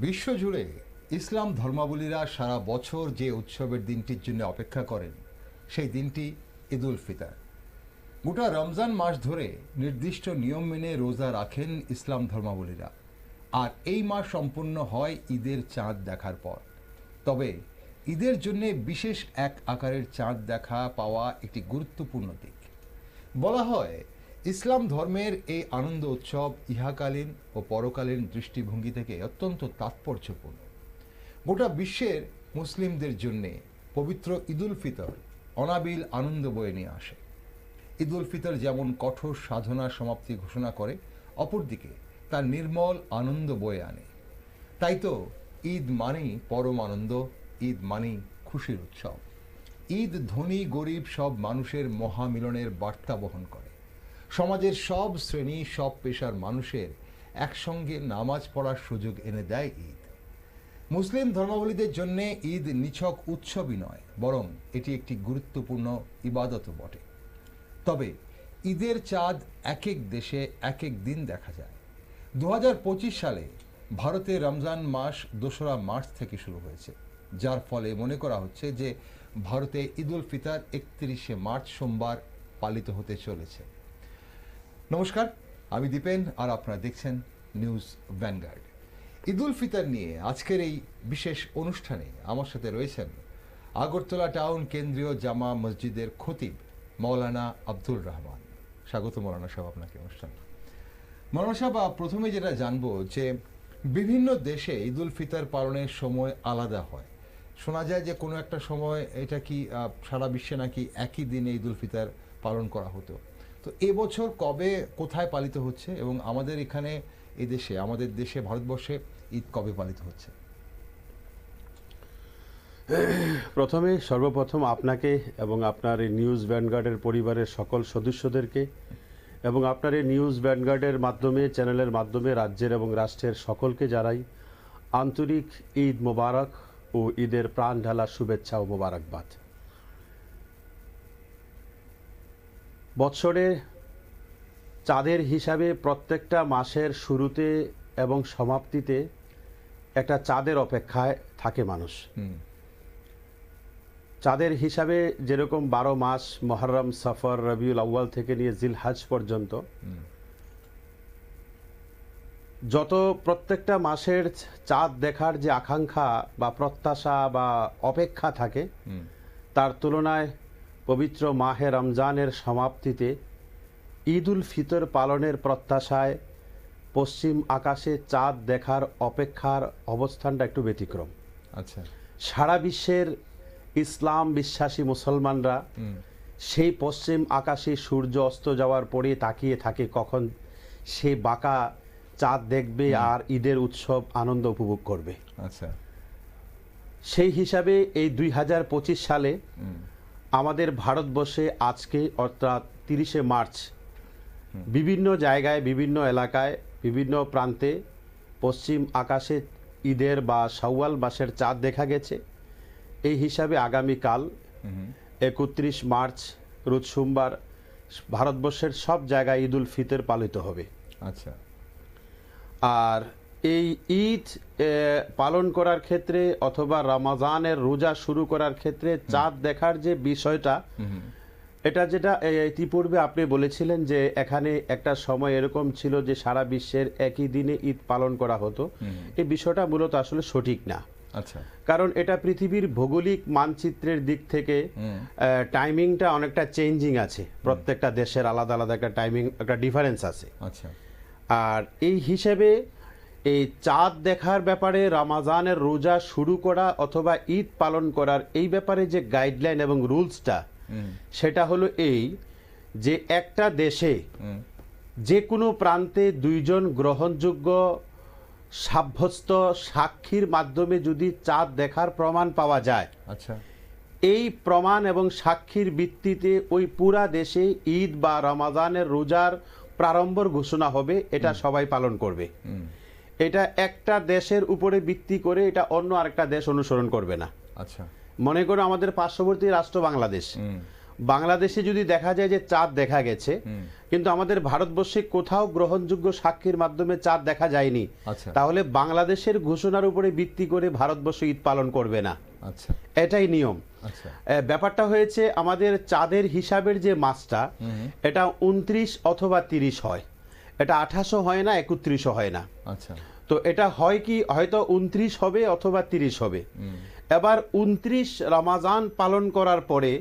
বিশ্বজুড়ে ইসলাম ধর্মাবলীরা সারা বছর যে উৎসবের দিনটির জন্য অপেক্ষা করেন সেই দিনটি ঈদ উল ফিতর। গোটা রমজান মাস ধরে নির্দিষ্ট নিয়ম মেনে রোজা রাখেন ইসলাম ধর্মাবলীরা, আর এই মাস সম্পূর্ণ হয় ঈদের চাঁদ দেখার পর। তবে ঈদের জন্যে বিশেষ এক আকারের চাঁদ দেখা পাওয়া একটি গুরুত্বপূর্ণ দিক। বলা হয় ইসলাম ধর্মের এই আনন্দ উৎসব ইহাকালীন ও পরকালীন দৃষ্টিভঙ্গি থেকে অত্যন্ত তাৎপর্যপূর্ণ। গোটা বিশ্বের মুসলিমদের জন্যে পবিত্র ঈদ উল ফিতর অনাবিল আনন্দ বয়ে নিয়ে আসে। ঈদ উল ফিতর যেমন কঠোর সাধনার সমাপ্তি ঘোষণা করে, অপরদিকে তার নির্মল আনন্দ বয়ে আনে। তাই তো ঈদ মানেই পরম আনন্দ, ঈদ মানেই খুশির উৎসব। ঈদ ধনী গরিব সব মানুষের মহামিলনের বার্তা বহন করে। সমাজের সব শ্রেণী সব পেশার মানুষের একসঙ্গে নামাজ পড়ার সুযোগ এনে দেয় ঈদ। মুসলিম ধর্মাবলীদের জন্য ঈদ নিছক উৎসবই নয়, বরং এটি একটি গুরুত্বপূর্ণ ইবাদতও বটে। তবে ঈদের চাঁদ এক এক দেশে এক এক দিন দেখা যায়। 2025 সালে ভারতে রমজান মাস 2রা মার্চ থেকে শুরু হয়েছে, যার ফলে মনে করা হচ্ছে যে ভারতে ঈদ উল ফিতর 31শে মার্চ সোমবার পালিত হতে চলেছে। নমস্কার, আমি দীপেন আর আপনারা দেখছেন নিউজ ভ্যানগার্ড। ঈদ উল ফিতর নিয়ে আজকের এই বিশেষ অনুষ্ঠানে আমার সাথে রয়েছেন আগরতলা টাউন কেন্দ্রীয় জামা মসজিদের খতিব মৌলানা আব্দুর রহমান। স্বাগত মৌলানা সাহেব আপনাকে অনুষ্ঠানে। মৌলানা সাহেব, প্রথমে যেটা জানবো যে বিভিন্ন দেশে ঈদ উল ফিতর পালনের সময় আলাদা হয়। শোনা যায় যে কোনো একটা সময় এটা কি সারা বিশ্বে নাকি একই দিনে ঈদ উল ফিতর পালন করা হতো। তো এবছর কবে কোথায় পালিত হচ্ছে এবং আমাদের এখানে এই দেশে আমাদের দেশে ভারতবর্ষে ঈদ কবে পালিত হচ্ছে? প্রথমে সর্বপ্রথম আপনাকে এবং আপনার এই নিউজ ভ্যানগার্ডের পরিবারের সকল সদস্যদেরকে এবং আপনার এই নিউজ ভ্যানগার্ডের মাধ্যমে চ্যানেলের মাধ্যমে রাজ্যের এবং রাষ্ট্রের সকলকে জানাই আন্তরিক ঈদ মোবারক ও ঈদের প্রাণ ঢালা শুভেচ্ছা ও মোবারকবাদ। বৎসরে চাঁদের হিসাবে প্রত্যেকটা মাসের শুরুতে এবং সমাপ্তিতে একটা চাঁদের অপেক্ষায় থাকে মানুষ। চাঁদের হিসাবে যেরকম 12 মাস মুহররম, সফর, রবিউল আউয়াল থেকে নিয়ে জিলহজ পর্যন্ত যত প্রত্যেকটা মাসের চাঁদ দেখার যে আকাঙ্ক্ষা বা প্রত্যাশা বা অপেক্ষা থাকে, তার তুলনায় পবিত্র মাহে রমজানের সমাপ্তিতে ঈদ উল ফিতর পালনের প্রত্যাশায় পশ্চিম আকাশে চাঁদ দেখার অপেক্ষার অবস্থানটা একটু ব্যতিক্রম। আচ্ছা, সারা বিশ্বের ইসলাম বিশ্বাসী মুসলমানরা সেই পশ্চিম আকাশে সূর্য অস্ত যাওয়ার পরে তাকিয়ে থাকে কখন সে বাঁকা চাঁদ দেখবে আর ঈদের উৎসব আনন্দ উপভোগ করবে। আচ্ছা, সেই হিসাবে এই 2025 সালে আমাদের ভারতবর্ষে আজকে অর্থাৎ 30শে মার্চ বিভিন্ন জায়গায়, বিভিন্ন এলাকায়, বিভিন্ন প্রান্তে পশ্চিম আকাশে ঈদের বা শাওয়াল মাসের চাঁদ দেখা গেছে। এই হিসাবে আগামীকাল 31 মার্চ রোজ সোমবার ভারতবর্ষের সব জায়গায় ঈদ উল ফিতর পালিত হবে। আচ্ছা, আর এই ঈদ পালন করার ক্ষেত্রে অথবা রমজানের রোজা শুরু করার ক্ষেত্রে চাঁদ দেখার যে বিষয়টা, এটা যেটা ইতিপূর্বে আপনি বলেছিলেন যে এখানে একটা সময় এরকম ছিল যে সারা বিশ্বের একই দিনে ঈদ পালন করা হতো, এই বিষয়টা মূলত আসলে সঠিক না। আচ্ছা, কারণ এটা পৃথিবীর ভৌগোলিক মানচিত্রের দিক থেকে টাইমিংটা অনেকটা চেঞ্জিং আছে। প্রত্যেকটা দেশের আলাদা আলাদা একটা টাইমিং, একটা ডিফারেন্স আছে। আচ্ছা, আর এই হিসেবে এই চাঁদ দেখার ব্যাপারে রমজানের রোজা শুরু করা অথবা ঈদ পালন করার এই ব্যাপারে যে গাইডলাইন এবং রুলসটা, সেটা হলো এই যে একটা দেশে যে কোনো প্রান্তে 2 জন গ্রহণযোগ্য সাব্যস্ত সাক্ষীর মাধ্যমে যদি চাঁদ দেখার প্রমাণ পাওয়া যায়, আচ্ছা, এই প্রমাণ এবং সাক্ষীর ভিত্তিতে ওই পুরা দেশে ঈদ বা রমজানের রোজার প্রারম্ভর ঘোষণা হবে। এটা সবাই পালন করবে। এটা একটা দেশের উপরে ভিত্তি করে এটা অন্য আরেকটা দেশ অনুসরণ করবে না। আচ্ছা, মনে করো আমাদের পার্শ্ববর্তী রাষ্ট্র বাংলাদেশ, বাংলাদেশে যদি দেখা যায় যে চাঁদ দেখা গেছে, কিন্তু আমাদের ভারতবর্ষে কোথাও গ্রহণযোগ্য সাক্ষীর মাধ্যমে চাঁদ দেখা যায়নি, আচ্ছা তাহলে বাংলাদেশের ঘোষণার উপরে ভিত্তি করে ভারতবর্ষ ঈদ পালন করবে না। আচ্ছা এটাই নিয়ম। আচ্ছা ব্যাপারটা হয়েছে আমাদের চাঁদের হিসাবের যে মাসটা, এটা 29 অথবা 30 হয়, এটা 28 হয় না, 31 হয় না। আচ্ছা তো এটা হয় কি, হয়তো 29 হবে অথবা 30 হবে। এবার 29 রমাজান পালন করার পরে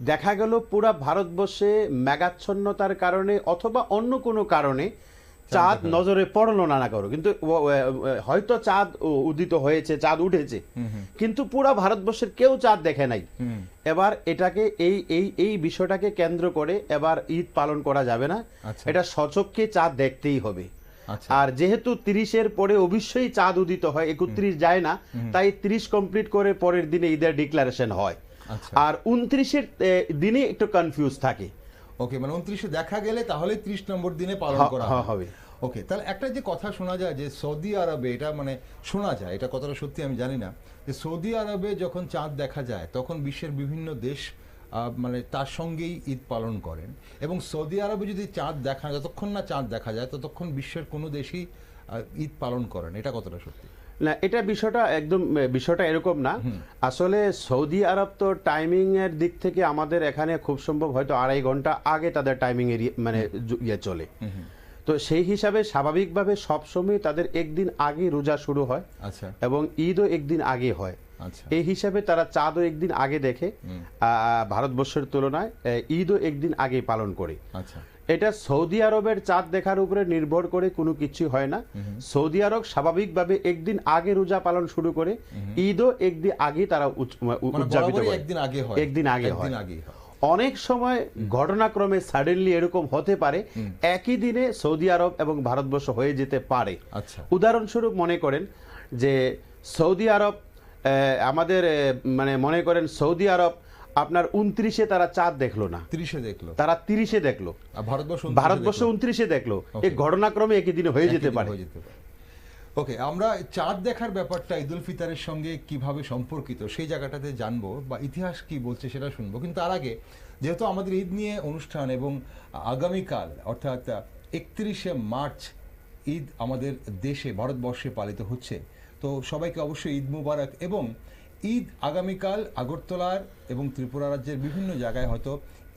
দেখা গেল পুরা ভারতবর্ষে মেঘাচ্ছন্নতার কারণে অথবা অন্য কোনো কারণে চাঁদ নজরে পড়লো না করো, কিন্তু হয়তো চাঁদ উদিত হয়েছে, চাঁদ উঠেছে, কিন্তু পুরা ভারতবর্ষের কেউ চাঁদ দেখে নাই। এবার এটাকে এই বিষয়টাকে কেন্দ্র করে এবার ঈদ পালন করা যাবে না, এটা সচক্ষে চাঁদ দেখতেই হবে। আর যেহেতু 30-এর পরে অবশ্যই চাঁদ উদিত হয়, 31 যায় না, তাই 30 কমপ্লিট করে পরের দিনে ঈদের ডিক্লারেশন হয়। আর 29-এর দিনে একটু কনফিউজ থাকে। ওকে, মানে 29-এ দেখা গেলে তাহলে 30 নম্বর দিনে পালন করা হবে। ওকে, তাহলে একটা যে কথা শোনা যায় যে সৌদি আরবে, এটা মানে শোনা যায়, এটা কতটা সত্যি আমি জানি না, যে সৌদি আরবে যখন চাঁদ দেখা যায় তখন বিশ্বের বিভিন্ন দেশ মানে তার সঙ্গেই ঈদ পালন করেন, এবং সৌদি আরবে যদি চাঁদ দেখা, যতক্ষণ না চাঁদ দেখা যায় ততক্ষণ বিশ্বের কোনো দেশই ঈদ পালন করেন, এটা কতটা সত্যি? না, এটা বিষয়টা এরকম না। আসলে সৌদি আরব তো টাইমিং এর দিক থেকে আমাদের এখানে খুব সম্ভব হয়তো 2.5 ঘন্টা আগে তাদের টাইমিং এর মানে চলে। তো সেই হিসাবে স্বাভাবিকভাবে সবসময় তাদের একদিন আগে রোজা শুরু হয়, আচ্ছা, এবং ঈদও একদিন আগে হয়। আচ্ছা, এই হিসাবে তারা চাঁদও একদিন আগে দেখে, ভারতবর্ষের তুলনায় ঈদও একদিন আগে পালন করে। আচ্ছা, এটা সৌদি আরবের চাঁদ দেখার উপরে নির্ভর করে কোনো কিছু হয় না। সৌদি আরব স্বাভাবিকভাবে একদিন আগে রোজা পালন শুরু করে, ঈদও একদিন আগে তারা উদযাপিত করে, একদিন আগে হয়। অনেক সময় ঘটনাক্রমে সাডেনলি এরকম হতে পারে, একই দিনে সৌদি আরব এবং ভারতবর্ষ হয়ে যেতে পারে। আচ্ছা, উদাহরণস্বরূপ মনে করেন যে সৌদি আরব, আমাদের মানে মনে করেন সৌদি আরব আপনার 29-এ তারা চাঁদ দেখলো না, 30-এ দেখলো, তারা 30-এ দেখলো, ভারতবর্ষ 29-এ দেখলো। এই ঘটনাক্রমে একই দিনে হয়ে যেতে পারে। ওকে, আমরা চাঁদ দেখার ব্যাপারটা ঈদ উল ফিতরের সঙ্গে কিভাবে সম্পর্কিত সেই জায়গাটাতে জানবো, বা ইতিহাস কি বলছে সেটা শুনবো। কিন্তু তার আগে, যেহেতু আমাদের ঈদ নিয়ে অনুষ্ঠান এবং আগামীকাল অর্থাৎ 31শে মার্চ ঈদ আমাদের দেশে ভারতবর্ষে পালিত হচ্ছে, তো সবাইকে অবশ্যই ঈদ মুবারক। এবং ঈদ আগামীকাল আগরতলার এবং ত্রিপুরা রাজ্যের বিভিন্ন জায়গায় হয়তো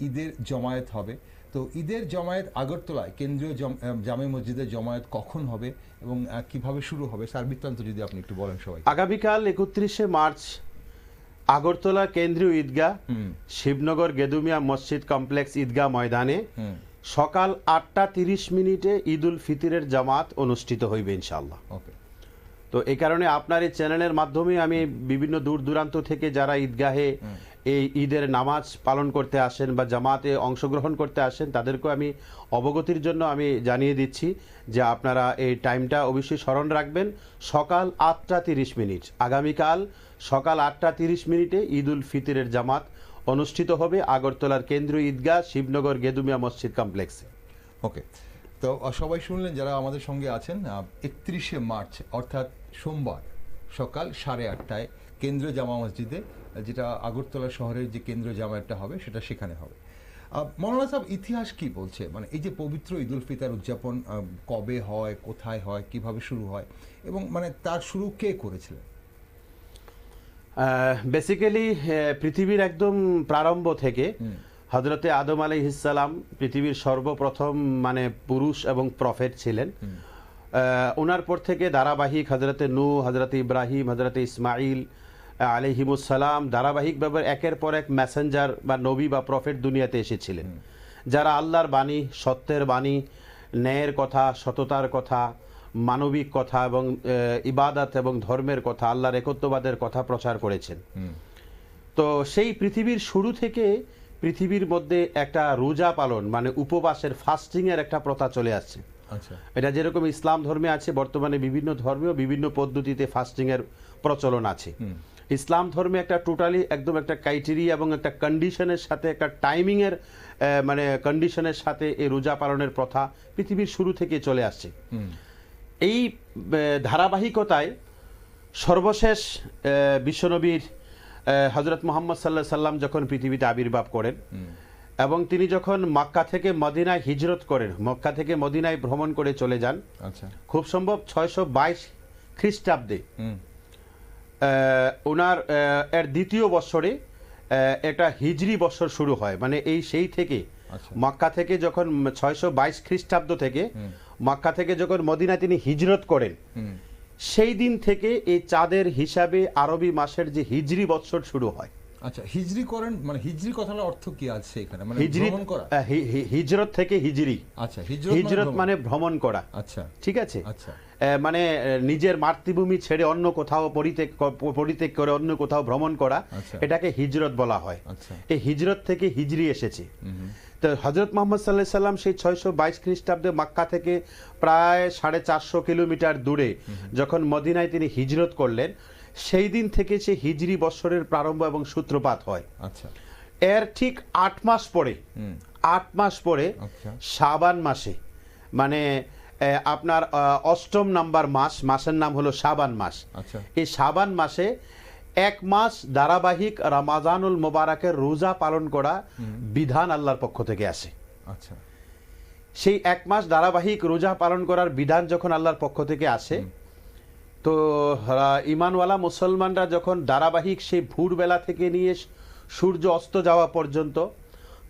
ঈদের জমায়েত হবে। তো ঈদের জমায়েত আগরতলায় কেন্দ্রীয় জামে মসজিদের জমায়েত কখন হবে এবং কিভাবে শুরু হবে, তার বৃত্তান্ত যদি আপনি একটু বলেন সবাই। আগামীকাল 31শে মার্চ আগরতলা কেন্দ্রীয় ঈদগাহ শিবনগর গেদুমিয়া মসজিদ কমপ্লেক্স ঈদগাহ ময়দানে সকাল 8:30 ঈদ উল ফিতরের জামাত অনুষ্ঠিত হইবে ইনশাআল্লাহ। ওকে, তো এই কারণে আপনার এই চ্যানেলের মাধ্যমে আমি বিভিন্ন দূর দূরান্ত থেকে যারা ঈদগাহে এই ঈদের নামাজ পালন করতে আসেন বা জামাতে অংশগ্রহণ করতে আসেন, তাদেরকে আমি অবগতির জন্য আমি জানিয়ে দিচ্ছি যে আপনারা এই টাইমটা অবশ্যই স্মরণ রাখবেন। সকাল 8:30, আগামীকাল সকাল 8:30 ঈদ উল ফিতরের জামাত অনুষ্ঠিত হবে আগরতলার কেন্দ্রীয় ঈদগাহ শিবনগর গেদুমিয়া মসজিদ কমপ্লেক্সে। ওকে, তো সবাই শুনলেন যারা আমাদের সঙ্গে আছেন, 31শে মার্চ অর্থাৎ সোমবার সকাল 8:30টায় কেন্দ্রীয় জামা মসজিদে, যেটা আগরতলা শহরের যে কেন্দ্রীয় জামায়াতটা হবে সেটা সেখানে হবে। মৌলানা সাহেব, ইতিহাস কি বলছে, মানে এই যে পবিত্র ঈদ উল ফিতর উদযাপন কবে হয়, কোথায় হয়, কিভাবে শুরু হয়, এবং মানে তার শুরু কে করেছিলেন? বেসিক্যালি পৃথিবীর একদম প্রারম্ভ থেকে হযরতে আদম আলাইহিসসালাম পৃথিবীর সর্বপ্রথম মানে পুরুষ এবং প্রফেট ছিলেন। ওনার পর থেকে ধারাবাহিক হযরতে নূহ, হযরতে ইব্রাহিম, হযরতে ইসমাইল আলাইহিমুসসালাম ধারাবাহিকভাবে একের পর এক মেসেঞ্জার বা নবী বা প্রফেট দুনিয়াতে এসেছিলেন, যারা আল্লাহর বাণী, সত্যের বাণী, ন্যায়ের কথা, সততার কথা, মানবিক কথা এবং ইবাদত এবং ধর্মের কথা, আল্লাহর একত্ববাদের কথা প্রচার করেছেন। তো সেই পৃথিবীর শুরু থেকে পৃথিবীর মধ্যে একটা রোজা পালন মানে উপবাসের, ফাস্টিং এর একটা প্রথা চলে আসছে। আচ্ছা, এটা যেরকম ইসলাম ধর্মে আছে, বর্তমানে বিভিন্ন ধর্মেও বিভিন্ন পদ্ধতিতে ফাস্টিং এর প্রচলন আছে। ইসলাম ধর্মে একটা টোটালি একদম একটা ক্রাইটেরিয়া এবং একটা কন্ডিশনের সাথে, একটা টাইমিং এর মানে কন্ডিশনের সাথে এই রোজা পালনের প্রথা পৃথিবীর শুরু থেকে চলে আসছে। এই ধারাবাহিকতায় সর্বশেষ বিশ্বনবীর হযরত মুহাম্মদ সাল্লাল্লাহু আলাইহি সাল্লাম যখন পৃথিবীতে আবির্ভাব করেন এবং তিনি যখন মক্কা থেকে মদিনায় হিজরত করেন, মক্কা থেকে মদিনায় ভ্রমণ করে চলে যান, আচ্ছা, খুব সম্ভব 622 খ্রিস্টাব্দে ওনার এর দ্বিতীয় বছরে একটা হিজরি বছর শুরু হয়। মানে এই সেই থেকে আচ্ছা, মক্কা থেকে যখন 622 খ্রিস্টাব্দ থেকে মক্কা থেকে যখন মদিনায় তিনি হিজরত করেন, সেই দিন থেকে এই চাঁদের হিসাবে আরবি মাসের যে হিজরি বছর শুরু হয়। আচ্ছা, হিজরি করেন মানে হিজরি কথাটার অর্থ কি আছে এখানে? মানে হিজরি ভ্রমণ করা? হিজরত থেকে হিজরি। আচ্ছা, হিজরত মানে ভ্রমণ করা। আচ্ছা, ঠিক আছে। আচ্ছা, মানে নিজের মাতৃভূমি ছেড়ে অন্য কোথাও পরিত্যাগ করে অন্য কোথাও ভ্রমণ করা, আচ্ছা, এটাকে হিজরত বলা হয়। আচ্ছা, এই হিজরত থেকে হিজরি এসেছে। তো হযরত মুহাম্মদ সাল্লাল্লাহু আলাইহি সাল্লাম সেই 622 খ্রিস্টাব্দে মক্কা থেকে প্রায় 450 কিলোমিটার দূরে যখন মদিনায় তিনি হিজরত করলেন, সেই দিন থেকে সে হিজরি বছরের প্রারম্ভ এবং সূত্রপাত হয়। আচ্ছা, এর ঠিক 8 মাস পরে 8 মাস পরে আচ্ছা, শাবান মাসে, মানে আপনার 8ম নাম্বার মাস, মাসের নাম হলো শাবান মাস। আচ্ছা, এই শাবান মাসে 1 মাস ধারাবাহিক রমাজানুল মোবারকের রোজা পালন করা বিধান আল্লাহর পক্ষ থেকে আসে। আচ্ছা, সেই 1 মাস ধারাবাহিক রোজা পালন করার বিধান যখন আল্লাহর পক্ষ থেকে আসে, তো ইমানওয়ালা মুসলমানরা যখন ধারাবাহিক সেই ভোরবেলা থেকে নিয়ে সূর্য অস্ত যাওয়া পর্যন্ত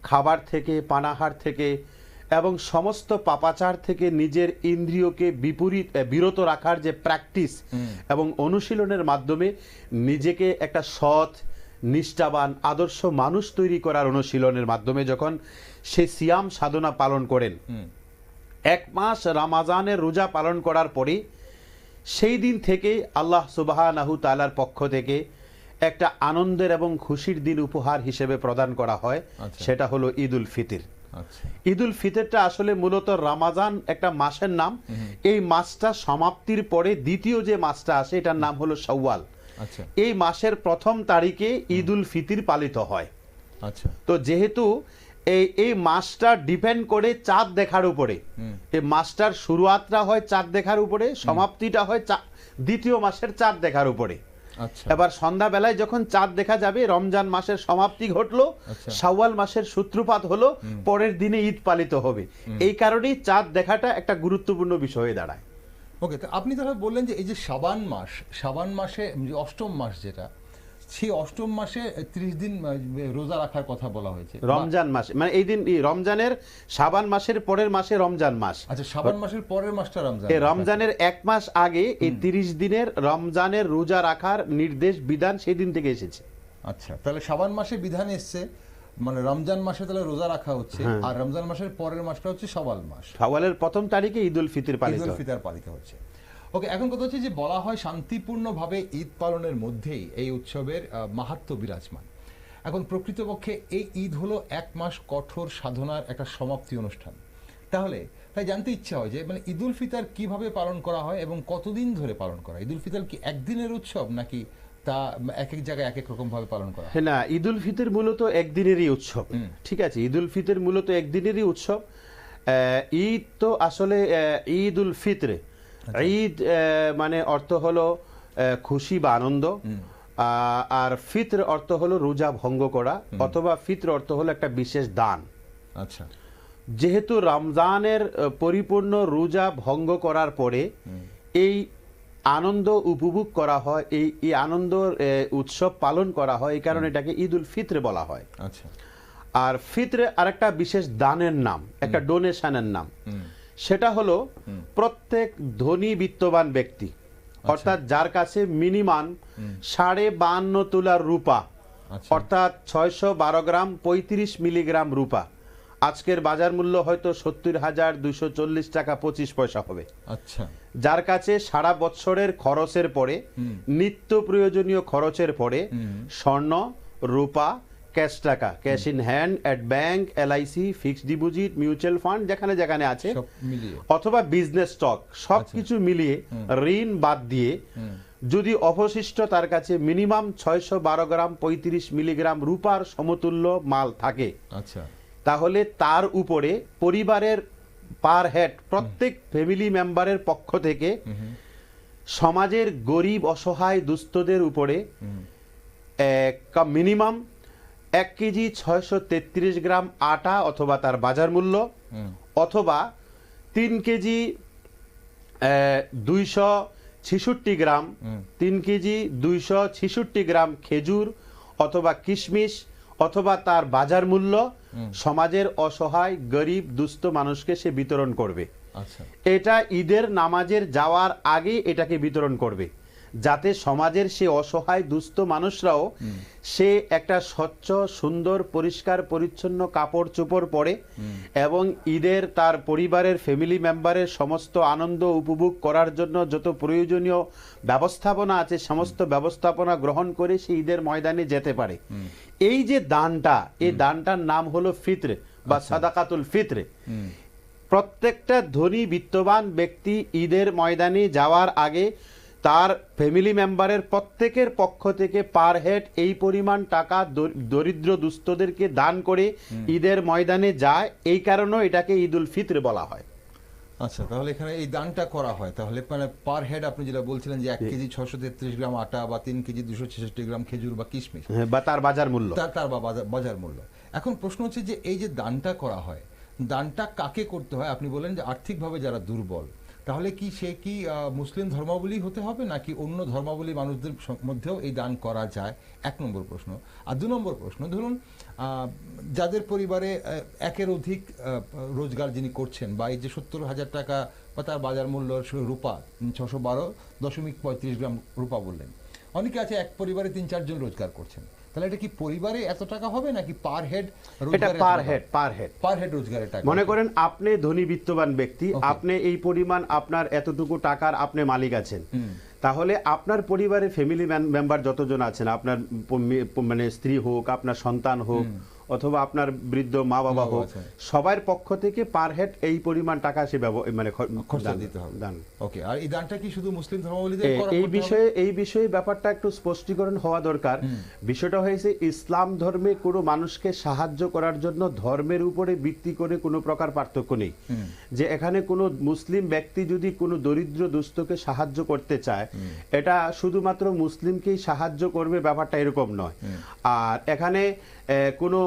খাবার থেকে, পানাহার থেকে এবং সমস্ত পাপাচার থেকে নিজের ইন্দ্রিয়কে বিরত রাখার যে প্র্যাকটিস এবং অনুশীলনের মাধ্যমে নিজেকে একটা সৎ, নিষ্ঠাবান, আদর্শ মানুষ তৈরি করার অনুশীলনের মাধ্যমে যখন সে সিয়াম সাধনা পালন করেন, 1 মাস রমাজানের রোজা পালন করার পরে সেই দিন থেকে আল্লাহ সুবহানাহু তাআলার পক্ষ থেকে একটা আনন্দের এবং খুশির দিন উপহার হিসেবে প্রদান করা হয়। আচ্ছা, সেটা হলো ঈদুল ফিতর। আচ্ছা, ঈদুল ফিতরটা আসলে মূলত রমাজান একটা মাসের নাম। এই মাসটা সমাপ্তির পরে দ্বিতীয় যে মাসটা আসে এটার নাম হলো শাওয়াল। আচ্ছা, এই মাসের 1ম তারিখে ঈদুল ফিতর পালিত হয়। আচ্ছা, তো যেহেতু এই মাসটা ডিপেন্ড করে চাঁদ দেখার উপরে, এই মাসটার শুরুয়াতটা হয় চাঁদ দেখার উপরে, সমাপ্তিটা হয় দ্বিতীয় মাসের চাঁদ দেখার উপরে। আচ্ছা, এবার সন্ধ্যাবেলায় যখন চাঁদ দেখা যাবে, রমজান মাসের সমাপ্তি ঘটলো, আচ্ছা, শাওয়াল মাসের সূত্রপাত হলো, পরের দিনে ঈদ পালিত হবে। এই কারণেই চাঁদ দেখাটা একটা গুরুত্বপূর্ণ বিষয় হয়ে দাঁড়ায়। ওকে, তো আপনি তাহলে বললেন যে এই যে শাবান মাস, শাবান মাসে যে 8ম মাস যেটা, সেই 8ম মাসে 30 দিন রোজা রাখার কথা বলা হয়েছে। রমজান মাসে, মানে এই দিন রমজানের শাবান মাসের পরের মাসে রমজান মাস। আচ্ছা, শাবান মাসের পরের মাসটা রমজান। এই রমজানের 1 মাস আগে এই 30 দিনের রমজানের রোজা রাখার নির্দেশ বিধান সেই দিন থেকে এসেছে। আচ্ছা, তাহলে শাবান মাসে বিধান এসছে, মানে রমজান মাসে তাহলে রোজা রাখা হচ্ছে, আর রমজান মাসের পরের মাসটা হচ্ছে শাওয়াল মাস। শাওয়ালের 1ম তারিখে ঈদুল ফিতর পালিত হয়। ঈদুল ফিতর পালিত হচ্ছে। ওকে, এখন কথা হচ্ছে যে বলা হয় শান্তিপূর্ণভাবে ঈদ পালনের মধ্যেই এই উৎসবের মাহাত্ম্য বিরাজমান। এখন প্রকৃতপক্ষে এই ঈদ হলো 1 মাস কঠোর সাধনার একটা সমাপ্তি অনুষ্ঠান। তাই জানতে ইচ্ছা হয় যে মানে ঈদুল ফিতর কিভাবে পালন করা হয় এবং কতদিন ধরে পালন করা হয়? ঈদুল ফিতর কি একদিনের উৎসব নাকি তা এক এক জায়গায় এক এক রকম ভাবে পালন করা হয়? না, ঈদুল ফিতর মূলত একদিনেরই উৎসব। ঠিক আছে, ঈদুল ফিতর মূলত একদিনেরই উৎসব। ঈদ তো আসলে ঈদুল ফিতরে, ঈদ মানে অর্থ হলো খুশি বা আনন্দ, আর ফিতর অর্থ হলো রোজা ভঙ্গ করা, অথবা ফিতর অর্থ হলো একটা বিশেষ দান। আচ্ছা, যেহেতু রমজানের পরিপূর্ণ রোজা ভঙ্গ করার পরে এই আনন্দ উপভোগ করা হয়, এই আনন্দ উৎসব পালন করা হয়, এই কারণে এটাকে ঈদুল ফিতর বলা হয়। আচ্ছা, আর ফিতরে আরেকটা বিশেষ দানের নাম, একটা ডোনেশনের নাম। সেটা হলো প্রত্যেক ধনী বিত্তবান ব্যক্তি, অর্থাৎ যার কাছে মিনিমাম 52.5 তোলার রূপা, অর্থাৎ 612 গ্রাম 35 মিলিগ্রাম রূপা, আজকের বাজার মূল্য হয়তো 70,240 টাকা 25 পয়সা হবে। আচ্ছা, যার কাছে সারা বছরের খরচের পরে, নিত্য প্রয়োজনীয় খরচের পরে স্বর্ণ, রূপা, ক্যাশ টাকা, cash in hand, at bank, LIC, fixed deposit, mutual fund যেখানে যেখানে আছে, অথবা বিজনেস স্টক, সবকিছু মিলিয়ে ঋণ বাদ দিয়ে যদি অবশিষ্ট তার কাছে মিনিমাম 612 গ্রাম 35 মিলিগ্রাম রূপার সমতুল্য মাল থাকে, আচ্ছা, তাহলে তার উপরে পরিবারের পার হেড প্রত্যেক ফ্যামিলি মেম্বারের পক্ষ থেকে সমাজের গরিব অসহায় দুস্থদের উপরে মিনিমাম 1 কেজি 633 গ্রাম আটা অথবা তার বাজার মূল্য, অথবা 3 কেজি 266 গ্রাম 3 কেজি 266 গ্রাম খেজুর অথবা কিশমিশ অথবা তার বাজার মূল্য সমাজের অসহায় গরিব দুস্থ মানুষকে সে বিতরণ করবে। আচ্ছা, এটা ঈদের নামাজের যাওয়ার আগে এটাকে বিতরণ করবে, যাতে সমাজের সে অসহায় দুস্থ মানুষরাও সে একটা স্বচ্ছ সুন্দর পরিষ্কার পরিচ্ছন্ন কাপড় চোপড় পরে এবং ঈদের তার পরিবারের ফ্যামিলি মেম্বারের সমস্ত আনন্দ উপভোগ করার জন্য যত প্রয়োজনীয় ব্যবস্থাপনা আছে সমস্ত ব্যবস্থাপনা গ্রহণ করে সে ঈদের ময়দানে যেতে পারে। এই যে দানটা, এই দানটার নাম হলো ফিত্র বা সাদাকাতুল ফিত্র। প্রত্যেকটা ধনী বিত্তবান ব্যক্তি ঈদের ময়দানে যাওয়ার আগে তার ফ্যামিলি মেম্বারের প্রত্যেকের পক্ষ থেকে পার হেড এই পরিমাণ টাকা দরিদ্র দুস্থদেরকে দান করে ঈদের ময়দানে যায়, এই কারণে এটাকে ঈদুল ফিত্র বলা হয়। আচ্ছা, তাহলে এখানে এই দানটা করা হয়, তাহলে মানে পার হেড আপনি যেটা বলছিলেন যে 1 কেজি 633 গ্রাম আটা বা 3 কেজি 266 গ্রাম খেজুর বা কিশমিশ বা তার বাজার মূল্য, তার বাজার মূল্য। এখন প্রশ্ন হচ্ছে যে এই যে দানটা করা হয়, দানটা কাকে করতে হয়? আপনি বলেন যে আর্থিকভাবে যারা দুর্বল, তাহলে কি সে কি মুসলিম ধর্মাবলী হতে হবে নাকি অন্য ধর্মাবলী মানুষদের মধ্যেও এই দান করা যায়? 1 নম্বর প্রশ্ন। আর 2 নম্বর প্রশ্ন, ধরুন যাদের পরিবারে একের অধিক রোজগার যিনি করছেন, বা এই যে 70,000 টাকা বা তার বাজার মূল্য রূপা 612.35 গ্রাম রূপা বললেন, অনেকে আছে এক পরিবারে 3-4 জন রোজগার করছেন, তাহলে এটা কি পরিবারে এত টাকা হবে নাকি পার হেড? এটা পার হেড রোজগারের টাকা। মনে করেন আপনি ধনী বিত্তবান ব্যক্তি, আপনি এই পরিমাণ আপনার এতটুকু টাকার আপনি মালিক আছেন, তাহলে আপনার পরিবারে ফ্যামিলি মেম্বার যতজন আছেন, আপনার মানে স্ত্রী হোক, আপনার সন্তান হোক, অথবা আপনার বৃদ্ধ মা বাবা হোক, সবার পক্ষ থেকে পার হেড এই পরিমাণ টাকা সে মানে খরচ দিতে হবে। ওকে, আর এই দানটা কি শুধু মুসলিম ধর্মাবলম্বীদের করা? এই বিষয়ে ব্যাপারটা একটু স্পষ্টীকরণ হওয়া দরকার। বিষয়টা হয়েছে ইসলাম ধর্মে কোনো মানুষকে সাহায্য করার জন্য ধর্মের উপরে ভিত্তি করে কোনো প্রকার পার্থক্য নেই। যে এখানে কোনো মুসলিম ব্যক্তি যদি কোনো দরিদ্র দুস্থকে সাহায্য করতে চায়, এটা শুধুমাত্র মুসলিমকেই সাহায্য করবে, ব্যাপারটা এরকম নয়। আর এখানে কোনো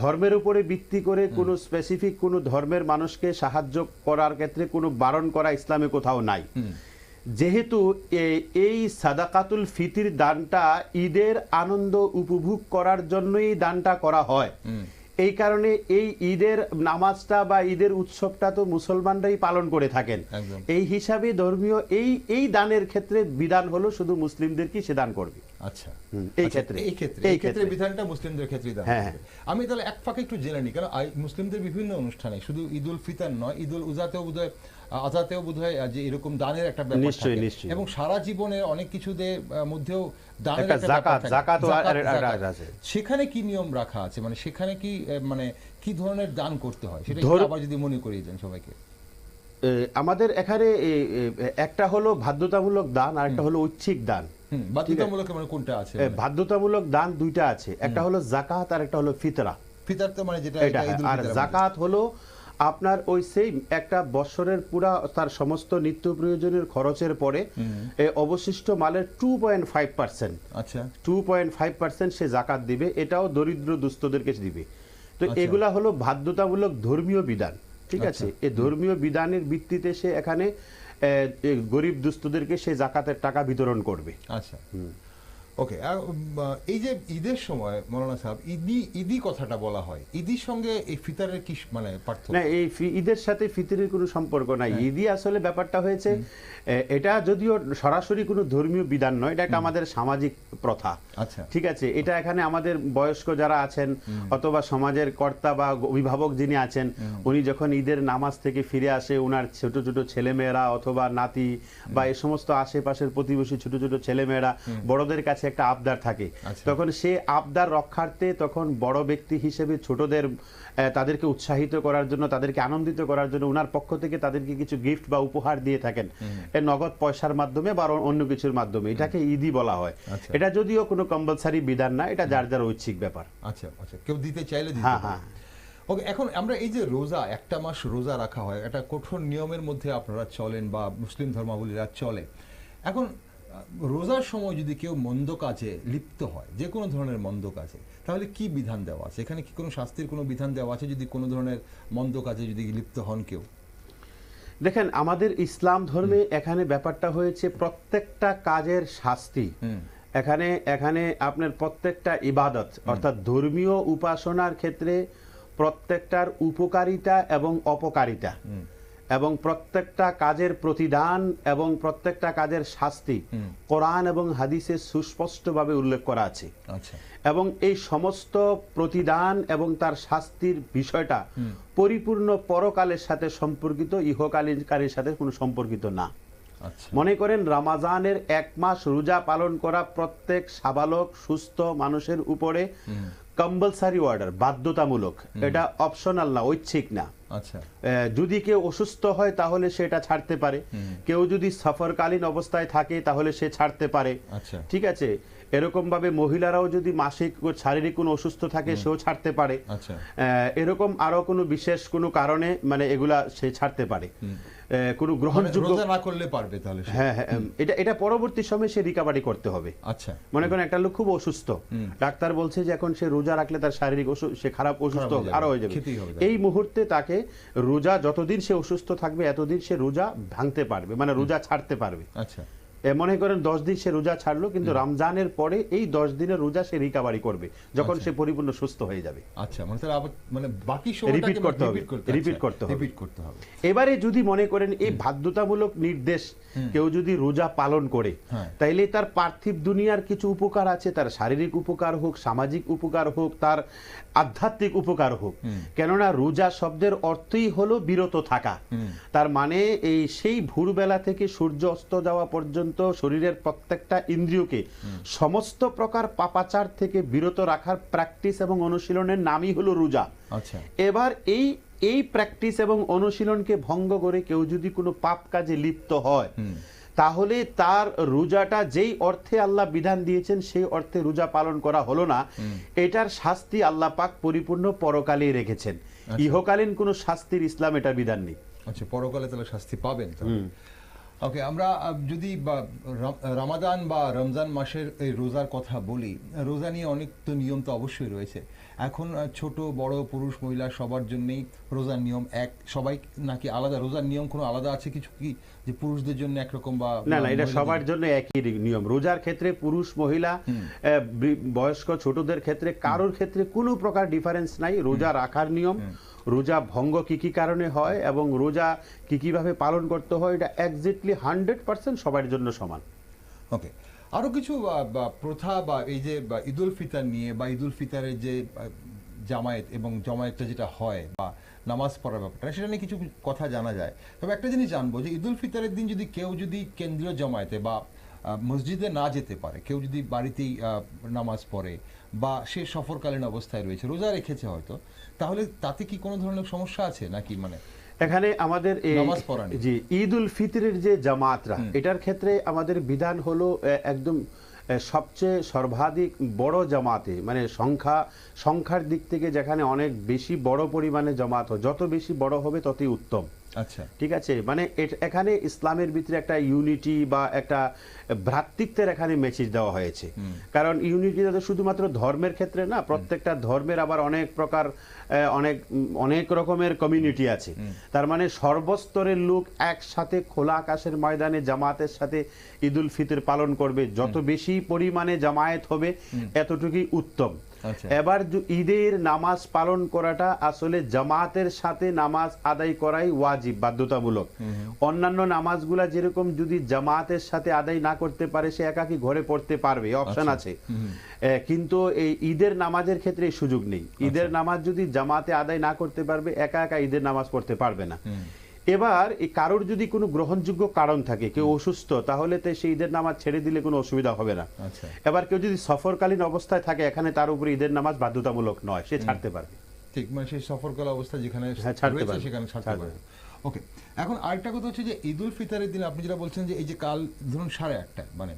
ধর্মের উপরে ভিত্তি করে কোনো স্পেসিফিক কোনো ধর্মের মানুষকে সাহায্য করার ক্ষেত্রে কোনো বারণ করা ইসলামে কোথাও নাই। যেহেতু এই সাদাকাতুল ফিতির দানটা ঈদের আনন্দ উপভোগ করার জন্যই দানটা করা হয়, এই কারণে এই ঈদের নামাজটা বা ঈদের উৎসবটা তো মুসলমানরাই পালন করে থাকেন। এই হিসাবে ধর্মীয় এই দানের ক্ষেত্রে বিধান হলো শুধু মুসলিমদেরকে সে দান করবে। আচ্ছা, এই ক্ষেত্রে বিধানটা মুসলিমদের ক্ষেত্রে দান করবে। আমি তাহলে এক ফাঁকে একটু জেনে নিই, কারণ মুসলিমদের বিভিন্ন অনুষ্ঠানে শুধু ঈদুল ফিতর নয়, ঈদুল উজাতেও বোধহয় আজাতেও বোধহয় যে এরকম দানের একটা ব্যাপার থাকে, এবং সারা জীবনের অনেক কিছুদের মধ্যেও দানের একটা ব্যাপার থাকে। সেখানে কি নিয়ম রাখা আছে, মানে সেখানে কি মানে কি ধরনের দান করতে হয়, সেটা আবার যদি মনে করিয়ে দেন সবাইকে। আমাদের এখানে একটা হলো বাধ্যতামূলক দান আর একটা হলো ঐচ্ছিক দান। বাধ্যতামূলক মানে কোনটা আছে? বাধ্যতামূলক দান দুইটা আছে, একটা হলো যাকাত আর একটা হলো ফিতরা। ফিতর তো মানে যেটা, আর যাকাত হলো আপনার ওই সেই একটা বছরের পুরা তার সমস্ত নিত্য প্রয়োজনের খরচের পরে অবশিষ্ট মালের 2.5%, আচ্ছা 2.5% সে যাকাত দিবে, এটাও দরিদ্র দুস্থদেরকে দিবে। তো এগুলা হলো বাধ্যতামূলক ধর্মীয় বিধান, ঠিক আছে। এই ধর্মীয় বিধানের ভিত্তিতে সে এখানে গরিব দুস্থদেরকে সে যাকাতের টাকা বিতরণ করবে। আচ্ছা, ওকে। এই যে ঈদের সময় মৌলানা সাহেব ঈদি কথাটা বলা হয়, ঈদির সঙ্গে এই ফিতরের কি মানে পার্থক্য? না, এই ঈদের সাথে ফিতরের কোনো সম্পর্ক নাই। ঈদি আসলে ব্যাপারটা হয়েছে, এটা যদিও সরাসরি কোনো ধর্মীয় বিধান নয়, এটা একটা আমাদের সামাজিক প্রথা। আচ্ছা, ঠিক আছে। এটা এখানে আমাদের বয়স্ক যারা আছেন অথবা সমাজের কর্তা বা অভিভাবক যিনি আছেন, উনি যখন ঈদের নামাজ থেকে ফিরে আসে, ওনার ছোট ছোট ছেলেমেয়েরা অথবা নাতি বা এই সমস্ত আশেপাশের প্রতিবেশী ছোট ছোট ছেলেমেয়েরা বড়দের কাছে একটা আবদার থাকে, তখন সে আবদার রক্ষার্থে তখন বড় ব্যক্তি হিসেবে ছোটদের তাদেরকে উৎসাহিত করার জন্য, তাদেরকে আনন্দিত করার জন্য ওনার পক্ষ থেকে তাদেরকে কিছু গিফট বা উপহার দিয়ে থাকেন, নগদ পয়সার মাধ্যমে বা অন্য কিছুর মাধ্যমে। এটাকে ঈদি বলা হয়। এটা যদিও কোনো কম্পালসারি বিধান না, এটা যার যার ঐচ্ছিক ব্যাপার। আচ্ছা আচ্ছা, কেউ দিতে চাইলে দিতে পারে। ওকে, এখন আমরা এই যে রোজা, একটা মাস রোজা রাখা হয়, একটা কঠোর নিয়মের মধ্যে আপনারা চলেন বা মুসলিম ধর্মাবলীরা চলে। এখন রোজার সময় যদি কেউ মন্দ কাজে লিপ্ত হয়, যে কোনো ধরনের মন্দ কাজে, তাহলে কি বিধান দেওয়া আছে? এখানে কি কোনো শাস্তির কোনো বিধান দেওয়া আছে যদি কোনো ধরনের মন্দ কাজে যদি লিপ্ত হন কেউ? দেখেন, আমাদের ইসলাম ধর্মে এখানে ব্যাপারটা হয়েছে প্রত্যেকটা কাজের শাস্তি। এখানে এখানে আপনার প্রত্যেকটা ইবাদত অর্থাৎ ধর্মীয় উপাসনার ক্ষেত্রে প্রত্যেকটার উপকারিতা এবং অপকারিতা এবং প্রত্যেকটা কাজের প্রতিদান এবং প্রত্যেকটা কাজের শাস্তি কোরআন এবং হাদিসে সুস্পষ্টভাবে উল্লেখ করা আছে। আচ্ছা। এবং এই সমস্ত প্রতিদান এবং তার শাস্তির বিষয়টা পরিপূর্ণ পরকালের সাথে সম্পর্কিত, ইহকালীনকারের সাথে কোনো সম্পর্কিত না। আচ্ছা। মনে করেন রমাজানের 1 মাস রোজা পালন করা প্রত্যেক সাবালক সুস্থ মানুষের উপরে কম্পালসারি অর্ডার, বাধ্যতামূলক, এটা অপশনাল না, ঐচ্ছিক না। আচ্ছা। যদি কেউ অসুস্থ হয় তাহলে সেটা ছাড়তে পারে, কেউ যদি সফরকালীন অবস্থায় থাকে তাহলে সে ছাড়তে পারে। আচ্ছা। ঠিক আছে, এরকম ভাবে মহিলারাও যদি মাসিক শারীরিক কোনো অসুস্থ থাকে সেও ছাড়তে পারে। আচ্ছা। এরকম আরো কোনো বিশেষ কোনো কারণে মানে এগুলা সে ছাড়তে পারে, কোনো গ্রহণযোগ্য রোজা না করলে পারবে তাহলে সে? হ্যাঁ হ্যাঁ, এটা পরবর্তী সময়ে সে রিকভারি করতে হবে। আচ্ছা। মনে করেন একটা লোক খুব অসুস্থ, ডাক্তার বলছে যে এখন সে রোজা রাখলে তার শারীরিক সে খারাপ অসুস্থ আরো হয়ে যাবে, এই মুহূর্তে তাকে রোজা যতদিন সে অসুস্থ থাকবে এতদিন সে রোজা ভাঙতে পারবে, মানে রোজা ছাড়তে পারবে। আচ্ছা। মনে করেন 10 দিন সে রোজা ছাড়লো, কিন্তু রমজানের পরে এই 10 দিনের রোজা সে রিকভারি করবে যখন সে পরিপূর্ণ সুস্থ হয়ে যাবে। আচ্ছা, মানে তাহলে আবার মানে বাকি সময়টাকে রিপিট করতে হবে। এবারে যদি মনে করেন এই বাধ্যতামূলক নির্দেশ কেউ যদি রোজা পালন করে, তাইলে তার পার্থিব দুনিয়ার কিছু উপকার আছে, তার শারীরিক উপকার হোক, সামাজিক উপকার হোক, তার আধ্যাত্মিক উপকার হোক। কেননা রোজা শব্দের অর্থই হলো বিরত থাকা। তার মানে এই সেই ভোরবেলা থেকে সূর্য অস্ত যাওয়া পর্যন্ত শরীরের প্রত্যেকটা ইন্দ্রিয়কে সমস্ত প্রকার পাপাচার থেকে বিরত রাখার প্র্যাকটিস এবং অনুশীলনের নামই হলো রোজা। আচ্ছা। এবার এই প্র্যাকটিস এবং অনুশীলনকে ভঙ্গ করে কেউ যদি কোনো পাপ কাজে লিপ্ত হয়, তাহলে তার রোজাটা যেই অর্থে আল্লাহ বিধান দিয়েছেন সেই অর্থে রোজা পালন করা হলো না। এটার শাস্তি আল্লাহ পাক পরিপূর্ণ পরকালেই রেখেছেন, ইহকালীন কোনো শাস্তির ইসলাম এটা বিধান নেই। আচ্ছা, পরকালে তাহলে শাস্তি পাবেন। ওকে, আমরা যদি রমাদান বা রমজান মাসের এই রোজার কথা বলি, রোজা নিয়ে অনেক তো নিয়ম তো অবশ্যই রয়েছে। এখন ছোট বড় পুরুষ মহিলা সবার জন্যই রোজার নিয়ম এক, সবাই নাকি আলাদা? রোজার নিয়ম কোনো আলাদা আছে কিছু কি, যে পুরুষদের জন্য একরকম বা না? না, এটা সবার জন্য একই নিয়ম। রোজার ক্ষেত্রে পুরুষ মহিলা বয়স্ক ছোটদের ক্ষেত্রে কারোর ক্ষেত্রে কোনো প্রকার ডিফারেন্স নাই। রোজা রাখার নিয়ম, রোজা ভঙ্গ কি কি কারণে হয় এবং রোজা কি কিভাবে পালন করতে হয়, এটা এক্স্যাক্টলি 100% সবার জন্য সমান। ওকে, আরো কিছু প্রথা বা এই যে ঈদুল ফিতর নিয়ে বা ঈদুল ফিতরের যে জামায়াত এবং জমায়েতটা যেটা হয় বা নামাজ পড়ার ব্যাপারটা, সেটা নিয়ে কিছু কথা জানা যায়। তবে একটা জিনিস জানবো যে ঈদুল ফিতরের দিন যদি কেউ যদি কেন্দ্রীয় জামায়াতে বা মসজিদে না যেতে পারে, কেউ যদি বাড়িতেই নামাজ পড়ে বা সে সফরকালীন অবস্থায় রয়েছে, রোজা রেখেছে হয়তো, তাহলে তাতে কি কোনো ধরনের সমস্যা আছে নাকি? মানে এখানে আমাদের জি ঈদুল ফিতরের যে জামাতরা, এটার ক্ষেত্রে আমাদের বিধান হলো একদম সবচেয়ে সর্বাধিক বড় জামাতে, মানে সংখ্যার দিক থেকে যেখানে অনেক বেশি বড় পরিমাণে জামাত হয়, যত বেশি বড় হবে ততই উত্তম। আচ্ছা, ঠিক আছে, মানে এখানে ইসলামের ভিতরে একটা ইউনিটি বা একটা ভ্রাতৃত্বের এখানে মেসেজ দেওয়া হয়েছে। কারণ ইউনিটি শুধুমাত্র ধর্মের ক্ষেত্রে না, প্রত্যেকটা ধর্মের আবার অনেক প্রকার অনেক রকমের কমিউনিটি আছে। তার মানে সর্বস্তরের লোক একসাথে খোলা আকাশের ময়দানে জামাতের সাথে ঈদুল ফিতর পালন করবে। যত বেশি পরিমাণে জামায়াত হবে এতটুকুই উত্তম। এবার ঈদের নামাজ পালন করাটা আসলে জামাতের সাথে নামাজ আদায় করাই ওয়াজিব, বাধ্যতামূলক। অন্যান্য নামাজগুলা যেরকম যদি জামাতের সাথে আদায় না করতে পারে সে একাকি ঘরে পড়তে পারবে, অপশন আছে। কিন্তু এই ঈদের নামাজের ক্ষেত্রে এই সুযোগ নেই। ঈদের নামাজ যদি জামাতে আদায় না করতে পারবে, একা একা ঈদের নামাজ পড়তে পারবে না। এবার এই কারোর যদি কোনো গ্রহণযোগ্য কারণ থাকে, কেউ অসুস্থ, তাহলে তো সেই ঈদের নামাজ ছেড়ে দিলে কোনো অসুবিধা হবে না। এবার কেউ যদি সফরকালীন অবস্থায় থাকে, এখানে তার উপরে ঈদের নামাজ বাধ্যতামূলক নয়, সে ছাড়তে পারবে। ঠিক, মানে সেই সফরকালীন অবস্থা যেখানে ছাড়তে পারবে, সেখানে ছাড়তে পারবে। ওকে, এখন আরেকটা কথা হচ্ছে যে ঈদুল ফিতরের দিন আপনি যেটা বলছেন যে এই যে কাল ধরুন 8:30, মানে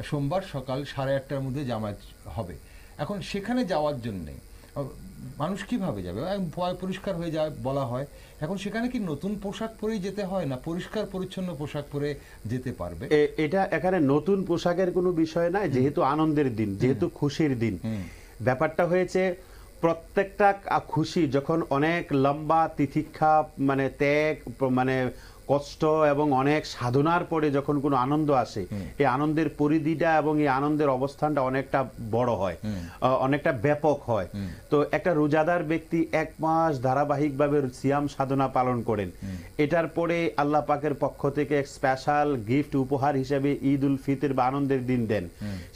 সোমবার সকাল 8:30টার মধ্যে জামায়াত হবে, এখন সেখানে যাওয়ার জন্যে মানুষ কিভাবে যাবে? পরিষ্কার হয়ে যায় বলা হয়, এখন সেখানে কি নতুন পোশাক পরেই যেতে হয়, না পরিষ্কার পরিচ্ছন্ন পোশাক পরে যেতে পারবে? এটা এখানে নতুন পোশাকের কোনো বিষয় নাই, যেহেতু আনন্দের দিন, যেহেতু খুশির দিন। ব্যাপারটা হয়েছে প্রত্যেকটা খুশি যখন অনেক লম্বা তিতিক্ষা, মানে ত্যাগ, মানে কষ্ট এবং অনেক সাধনার পরে যখন কোনো আনন্দ আসে, এই আনন্দের পরিধিটা এবং এই আনন্দের অবস্থানটা অনেকটা বড় হয়, অনেকটা ব্যাপক হয়। তো একটা রোজাদার ব্যক্তি 1 মাস ধারাবাহিকভাবে সিয়াম সাধনা পালন করেন, এটার পরে আল্লাহ পাকের পক্ষ থেকে স্পেশাল গিফট উপহার হিসেবে ঈদ উল ফিতর বা আনন্দের দিন দেন।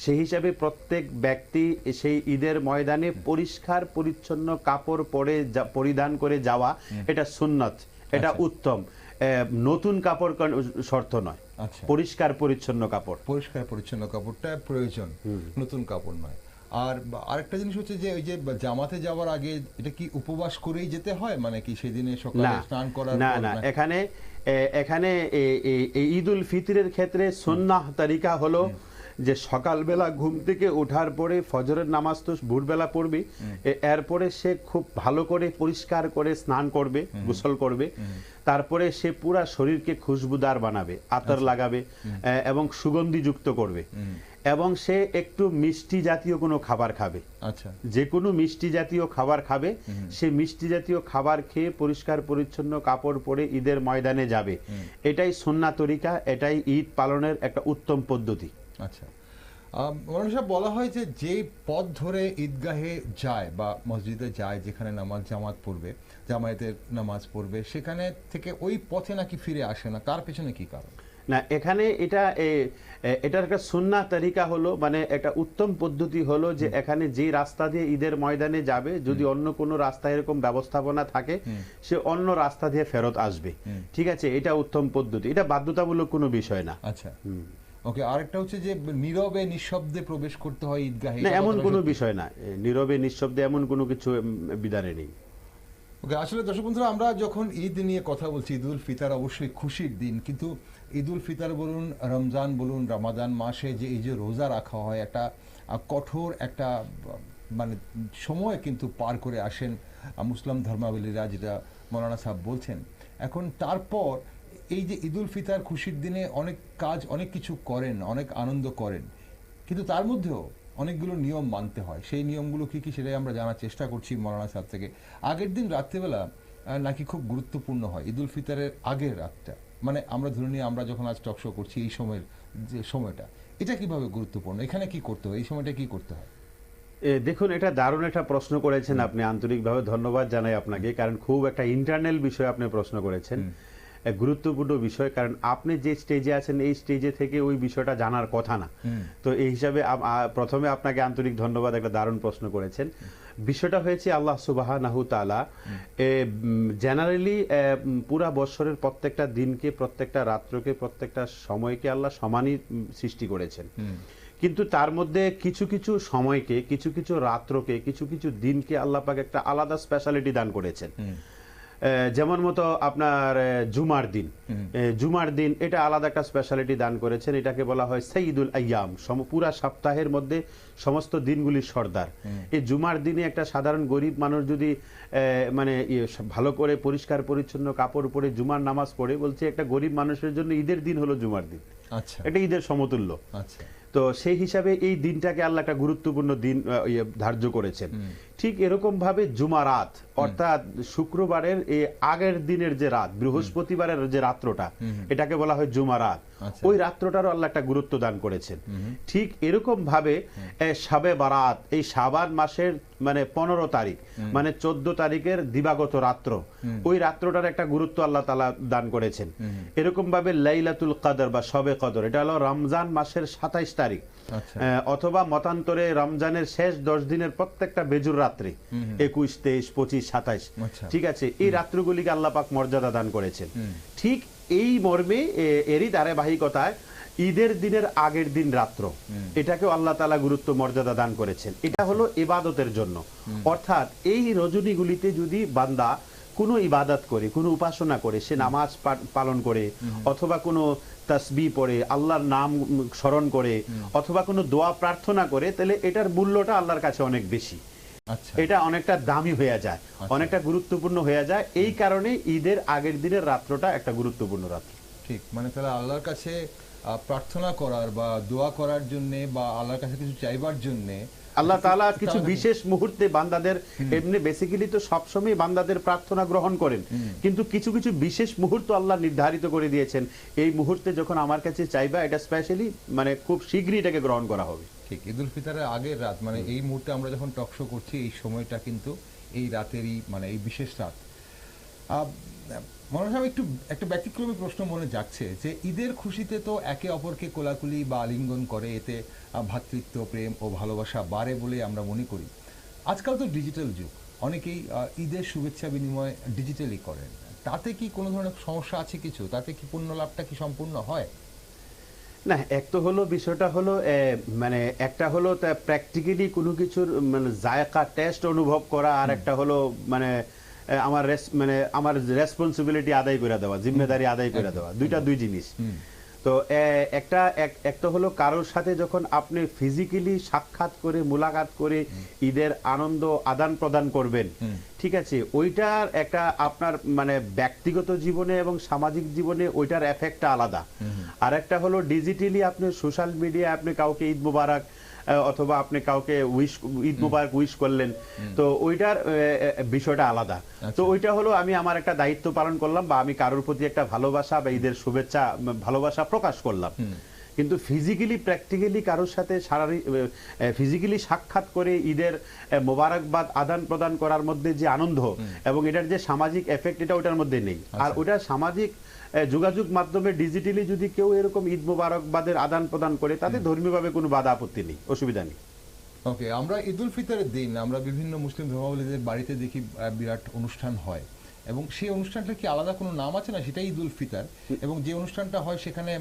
সেই হিসাবে প্রত্যেক ব্যক্তি সেই ঈদের ময়দানে পরিষ্কার পরিচ্ছন্ন কাপড় পরে পরিধান করে যাওয়া, এটা সুন্নত, এটা উত্তম। নতুন কাপড় শর্ত নয়, পরিষ্কার পরিচ্ছন্ন কাপড়, পরিষ্কার পরিচ্ছন্ন কাপড়টা প্রয়োজন, নতুন কাপড় নয়। আর আরেকটা জিনিস হচ্ছে যে ওই যে জামাতে যাওয়ার আগে এটা কি উপবাস করেই যেতে হয়, মানে কি সেদিনে সকালে স্নান করার না না, এখানে ঈদ উল ফিতরের ক্ষেত্রে সুন্নাহ তরিকা হলো যে সকালবেলা ঘুম থেকে ওঠার পরে ফজরের নামাজ তো ভোরবেলা পড়বে, এরপরে সে খুব ভালো করে পরিষ্কার করে স্নান করবে, গোসল করবে, তারপরে সে পুরা শরীরকে খুশবুদার বানাবে, আতর লাগাবে এবং সুগন্ধি যুক্ত করবে, এবং সে একটু মিষ্টি জাতীয় কোনো খাবার খাবে। আচ্ছা, যে কোনো মিষ্টি জাতীয় খাবার খাবে, সে মিষ্টি জাতীয় খাবার খেয়ে পরিষ্কার পরিচ্ছন্ন কাপড় পরে ঈদের ময়দানে যাবে। এটাই সুন্নাহ তরিকা, এটাই ঈদ পালনের একটা উত্তম পদ্ধতি। আচ্ছা, মৌলানা সাহেব, বলা হয় যে যেই পথ ধরে ঈদগাহে যায় বা মসজিদে যায়, যেখানে নামাজ জামাত পড়বে, জামায়াতের নামাজ পড়বে, সেখানে থেকে ওই পথে নাকি ফিরে আসে না, তার পেছনে কি কারণ? না, এখানে এটার একটা সুন্নাহ তরিকা হলো, মানে একটা উত্তম পদ্ধতি হলো যে এখানে যে রাস্তা দিয়ে ঈদের ময়দানে যাবে, যদি অন্য কোনো রাস্তায় এরকম ব্যবস্থাপনা থাকে, সে অন্য রাস্তা দিয়ে ফেরত আসবে। ঠিক আছে, এটা উত্তম পদ্ধতি, এটা বাধ্যতামূলক কোনো বিষয় না। আচ্ছা, ওকে। আরেকটা হচ্ছে যে নীরবে নিঃশব্দে প্রবেশ করতে হয় ঈদগাহে, না এমন কোনো বিষয় না, নীরবে নিঃশব্দে এমন কোনো কিছু বিধানে নেই। ওকে, আসলে দর্শক বন্ধুরা, আমরা যখন ঈদ নিয়ে কথা বলছি, ঈদ উল ফিতর অবশ্যই খুশির দিন, কিন্তু ঈদ উল ফিতর বলুন, রমজান বলুন, রমাদান মাসে যে এই যে রোজা রাখা হয়, একটা কঠোর একটা মানে সময় কিন্তু পার করে আসেন মুসলিম ধর্মাবলীরা, যেটা মৌলানা সাহেব বলছেন। এখন তারপর এই যে ঈদ উল ফিতর খুশির দিনে অনেক কাজ, অনেক কিছু করেন, অনেক আনন্দ করেন, কিন্তু তার মধ্যেও অনেকগুলো নিয়ম মানতে হয়। সেই নিয়মগুলো কি কি সেটাই আমরা জানার চেষ্টা করছি মৌলানা সাহেব থেকে। আগের দিন রাত্রেবেলা নাকি খুব গুরুত্বপূর্ণ হয়, ঈদ উল ফিতরের আগের রাতটা, মানে আমরা ধরে নিয়ে আমরা যখন আজ টক শো করছি, এই সময়ের যে সময়টা, এটা কিভাবে গুরুত্বপূর্ণ, এখানে কি করতে হয়, এই সময়টা কি করতে হয়? দেখুন, এটা দারুণ একটা প্রশ্ন করেছেন আপনি, আন্তরিকভাবে ধন্যবাদ জানাই আপনাকে, কারণ খুব একটা ইন্টারনাল বিষয় আপনি প্রশ্ন করেছেন, গুরুত্বপূর্ণ বিষয়, কারণ আপনি যে স্টেজে আছেন এই স্টেজে থেকে ওই বিষয়টা জানার কথা না। তো এই হিসাবে প্রথমে আপনাকে আন্তরিক ধন্যবাদ, একটা দারুণ প্রশ্ন করেছেন। বিষয়টা হয়েছে আল্লাহ সুবহানাহু তাআলা জেনারেলি পুরা বছরের প্রত্যেকটা দিনকে, প্রত্যেকটা রাত্রকে, প্রত্যেকটা সময়কে আল্লাহ সমানই সৃষ্টি করেছেন, কিন্তু তার মধ্যে কিছু কিছু সময়কে, কিছু কিছু রাত্রকে, কিছু কিছু দিনকে আল্লাহ পাক একটা আলাদা স্পেশালিটি দান করেছেন। যেমন মতো আপনার জুমার দিন এটা আলাদা একটা স্পেশালিটি দান করেছেন, এটাকে বলা হয় সাইয়্যিদুল আইয়াম, পুরা সপ্তাহের মধ্যে সমস্ত দিনগুলির সর্দার। এই জুমার দিনে একটা সাধারণ গরিব মানুষ যদি মানে ভালো করে পরিষ্কার পরিচ্ছন্ন কাপড় পরে জুমার নামাজ পড়ে, বলছে একটা গরিব মানুষের জন্য ঈদের দিন হলো জুমার দিন, এটা ঈদের সমতুল্য। আচ্ছা, তো সেই হিসাবে এই দিনটাকে আল্লাহ একটা গুরুত্বপূর্ণ দিন ধার্য করেছেন। ঠিক এরকম ভাবে জুমারাত, অর্থাৎ শুক্রবারের এই আগের দিনের যে রাত, বৃহস্পতিবারের যে রাত্রটা, এটাকে বলা হয় জুমারাত। ওই রাত্রটারও আল্লাহ একটা গুরুত্ব দান করেছেন। ঠিক এরকম ভাবে শাবে বারাত, এই শাবান মাসের মানে 15 তারিখ, মানে 14 তারিখের দিবাগত রাত্র, ওই রাত্রটার একটা গুরুত্ব আল্লাহ তাআলা দান করেছেন। এরকম ভাবে লাইলাতুল কদর বা শবে কদর, এটা হলো রমজান মাসের 27 তারিখ, অথবা মতান্তরে রমজানের শেষ 10 দিনের প্রত্যেকটা বেজুর রাত্রি, 21, 23, 25, 27, ঠিক আছে, এই রাত্রগুলিকে আল্লাহ পাক মর্যাদা দান করেছেন। ঠিক এই মর্মে এরই ধারাবাহিকতায় ঈদের দিনের আগের দিন রাত্র, এটাকেও আল্লাহ তাআলা গুরুত্ব মর্যাদা দান করেছেন। এটা হলো ইবাদতের জন্য, অর্থাৎ এই রজনীগুলিতে যদি বান্দা কোনো ইবাদত করে, কোনো উপাসনা করে, সে নামাজ পালন করে, অথবা কোনো তাসবিহ পড়ে, আল্লাহর নাম স্মরণ করে, অথবা কোনো দোয়া প্রার্থনা করে, তাহলে এটার মূল্যটা আল্লাহর কাছে অনেক বেশি। আচ্ছা এটা অনেকটা দামি হয়ে যায়, অনেকটা গুরুত্বপূর্ণ হয়ে যায়। এই কারণে ঈদের আগের দিনের রাত্রটা একটা গুরুত্বপূর্ণ রাত্র। ঠিক, মানে তাহলে আল্লাহর কাছে প্রার্থনা করার বা দোয়া করার জন্য বা আল্লাহর কাছে কিছু চাইবার জন্য আল্লাহ তাআলা কিছু বিশেষ মুহূর্তে বান্দাদের, এমনি বেসিক্যালি তো সবসময় বান্দাদের প্রার্থনা গ্রহণ করেন, কিন্তু কিছু কিছু বিশেষ মুহূর্ত আল্লাহ নির্ধারিত করে দিয়েছেন। এই মুহূর্তে যখন আমার কাছে চাইবা, এটা স্পেশালি মানে খুব শীঘ্রই এটাকে গ্রহণ করা হবে। ঠিক, ঈদুল ফিতরের আগের রাত, মানে এই মুহূর্তে আমরা যখন টক শো করছি এই সময়টা কিন্তু এই রাতেরই, মানে এই বিশেষ রাত। মনে হয় একটু একটা ব্যতিক্রমী প্রশ্ন মনে যাচ্ছে যে ঈদের খুশিতে তো একে অপরকে কোলাকুলি বা আলিঙ্গন করে, এতে ভ্রাতৃত্ব, প্রেম ও ভালোবাসা বাড়ে বলে আমরা মনে করি। আজকাল তো ডিজিটাল যুগ, অনেকেই ঈদের শুভেচ্ছা বিনিময় ডিজিটালি করেন। তাতে কি কোনো ধরনের সমস্যা আছে কিছু? তাতে কি পুণ্য লাভটা কি সম্পূর্ণ হয়? না, এক তো হলো বিষয়টা হলো মানে একটা হলো প্র্যাকটিক্যালি কোনো কিছুর মানে জায়গা টেস্ট অনুভব করা, আর একটা হলো মানে মানে আমার রেসপন্সিবিলিটি আদায় করে দেওয়া, জিম্মেদারি আদায় করে দেওয়া, দুইটা দুই জিনিস। তো একটা হলো কারোর সাথে যখন আপনি ফিজিক্যালি সাক্ষাৎ করে মুলাকাত করে ঈদের আনন্দ আদান প্রদান করবেন, ঠিক আছে, ওইটার একটা আপনার মানে ব্যক্তিগত জীবনে এবং সামাজিক জীবনে ওইটার এফেক্টটা আলাদা। আর একটা হলো ডিজিটালি আপনি সোশ্যাল মিডিয়ায় আপনি কাউকে ঈদ মুবারক অথবা আপনি কাউকে ঈদ মুবারক উইশ করলেন, তো ওইটার বিষয়টা আলাদা। তো ওইটা হলো আমি আমার একটা দায়িত্ব পালন করলাম, বা আমি কারোর প্রতি একটা ভালোবাসা বা ঈদের শুভেচ্ছা ভালোবাসা প্রকাশ করলাম। কিন্তু ফিজিক্যালি প্র্যাকটিক্যালি কারোর সাথে ফিজিক্যালি সাক্ষাৎ করে ঈদের মোবারকবাদ আদান প্রদান করার মধ্যে যে আনন্দ এবং এটার যে সামাজিক এফেক্ট, এটা ওটার মধ্যে নেই। আর ওটা সামাজিক যোগাযোগ মাধ্যমে ডিজিটালি যদি কেউ এরকম ঈদ মোবারকবাদের আদান প্রদান করে, তাতে ধর্মীয়ভাবে কোনো বাধা আপত্তি নেই, অসুবিধা নেই। ওকে, আমরা ঈদুল ফিতরের দিন আমরা বিভিন্ন মুসলিম ধর্মাবলম্বীদের বাড়িতে দেখি বিরাট অনুষ্ঠান হয়, এবং সেই অনুষ্ঠানটা কি আলাদা কোনো নাম আছে না, সেটাই ঈদুল ফিতর, এবং যে অনুষ্ঠানটা হয় সেখানে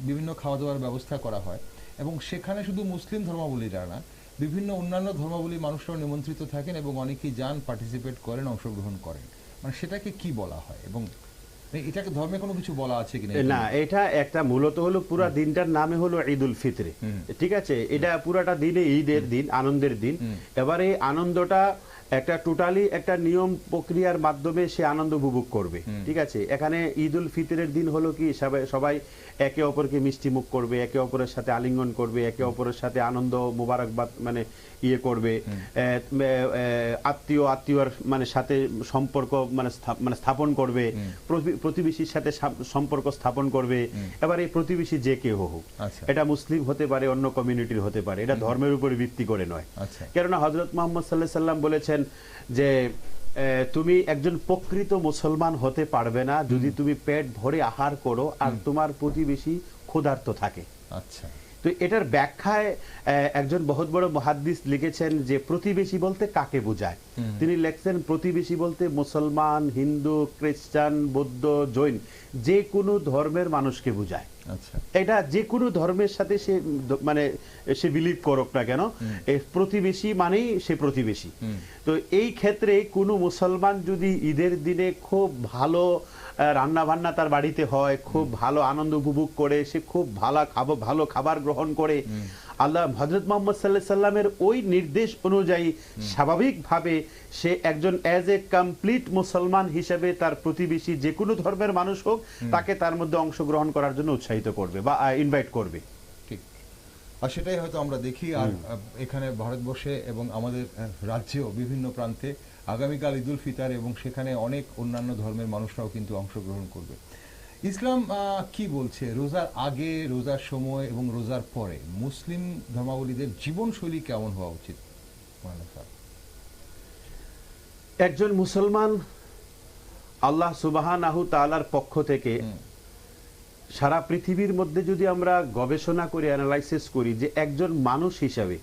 বিভিন্ন খাওয়া দাওয়ার ব্যবস্থা করা হয়, এবং সেখানে শুধু মুসলিম ধর্মাবলম্বীরা না, বিভিন্ন অন্যান্য ধর্মাবলম্বী মানুষরাও নিমন্ত্রিত থাকেন এবং অনেকেই যান, পার্টিসিপেট করেন, অংশগ্রহণ করেন। মানে সেটাকে কি বলা হয়, এবং এটাকে ধর্মে কোনো কিছু বলা আছে কিনা? না, এটা একটা মূলত হলো পুরা দিনটার নামে হলো ঈদুল ফিতর, ঠিক আছে। এটা পুরাটা দিনে ঈদের দিন, আনন্দের দিন। এবার এই আনন্দটা একটা টোটালি একটা নিয়ম প্রক্রিয়ার মাধ্যমে সে আনন্দ উপভোগ করবে, ঠিক আছে। এখানে ঈদুল ফিতরের দিন হলো কি সবাই একে অপরকে মিষ্টি মুখ করবে, একে অপরের সাথে আলিঙ্গন করবে, একে অপরের সাথে আনন্দ মোবারকবাদ মানে ইয়ে করবে, আত্মীয়র মানে সাথে সম্পর্ক মানে স্থাপন করবে, প্রতিবেশীর সাথে সম্পর্ক স্থাপন করবে। এবার এই প্রতিবেশী যে কেউ হোক, এটা মুসলিম হতে পারে, অন্য কমিউনিটির হতে পারে, এটা ধর্মের উপরে ভিত্তি করে নয়। কেননা হযরত মুহাম্মদ সাল্লাল্লাহু আলাইহি সাল্লাম বলেছেন যে তুমি একজন প্রকৃত মুসলমান হতে পারবে না যদি তুমি পেট ভরে আহার করো আর তোমার প্রতিবেশী ক্ষুধার্ত থাকে। আচ্ছা, তো এটার ব্যাখ্যায় একজন বহুত বড় মুহাদ্দিস লিখেছেন যে প্রতিবেশী বলতে কাকে বোঝায়। তিনি লিখছেন প্রতিবেশী বলতে মুসলমান, হিন্দু, খ্রিস্টান, বৌদ্ধ, জৈন যে কোনো ধর্মের মানুষকে বোঝায়। এটা যে কোনো ধর্মের সাথে সে মানে সে বিলিভ করুক না কেন, প্রতিবেশী মানেই সে প্রতিবেশী। তো এই ক্ষেত্রে কোনো মুসলমান যদি ঈদের দিনে খুব ভালো রান্না বান্না তার বাড়িতে হয়, খুব ভালো আনন্দ উপভোগ করে, সে খুব ভালো খাবার গ্রহণ করে, আল্লাহ হযরত মুহাম্মদ সাল্লাল্লাহু আলাইহি সাল্লামের ওই নির্দেশ অনুযায়ী স্বাভাবিকভাবে সে একজন অ্যাজ এ কমপ্লিট মুসলমান হিসেবে তার প্রতিবেশী যে কোনো ধর্মের মানুষ হোক তাকে তার মধ্যে অংশগ্রহণ করার জন্য উৎসাহিত করবে বা ইনভাইট করবে। ঠিক, আর সেটাই হয়তো আমরা দেখি। আর এখানে ভারতবর্ষে এবং আমাদের রাজ্যেও বিভিন্ন প্রান্তে আগামীকাল ঈদুল ফিতর, এবং সেখানে অনেক অন্যান্য ধর্মের মানুষরাও কিন্তু অংশগ্রহণ করবে। ইসলাম কি বলছে রোজার আগে, রোজার সময় এবং রোজার পরে মুসলিম ধর্মাবলম্বীদের জীবনশৈলী কেমন হওয়া উচিত? একজন মুসলমান আল্লাহ সুবহানাহু তাআলার পক্ষ থেকে সারা পৃথিবীর মধ্যে যদি আমরা গবেষণা করে অ্যানালাইসিস করি যে একজন মানুষ হিসাবে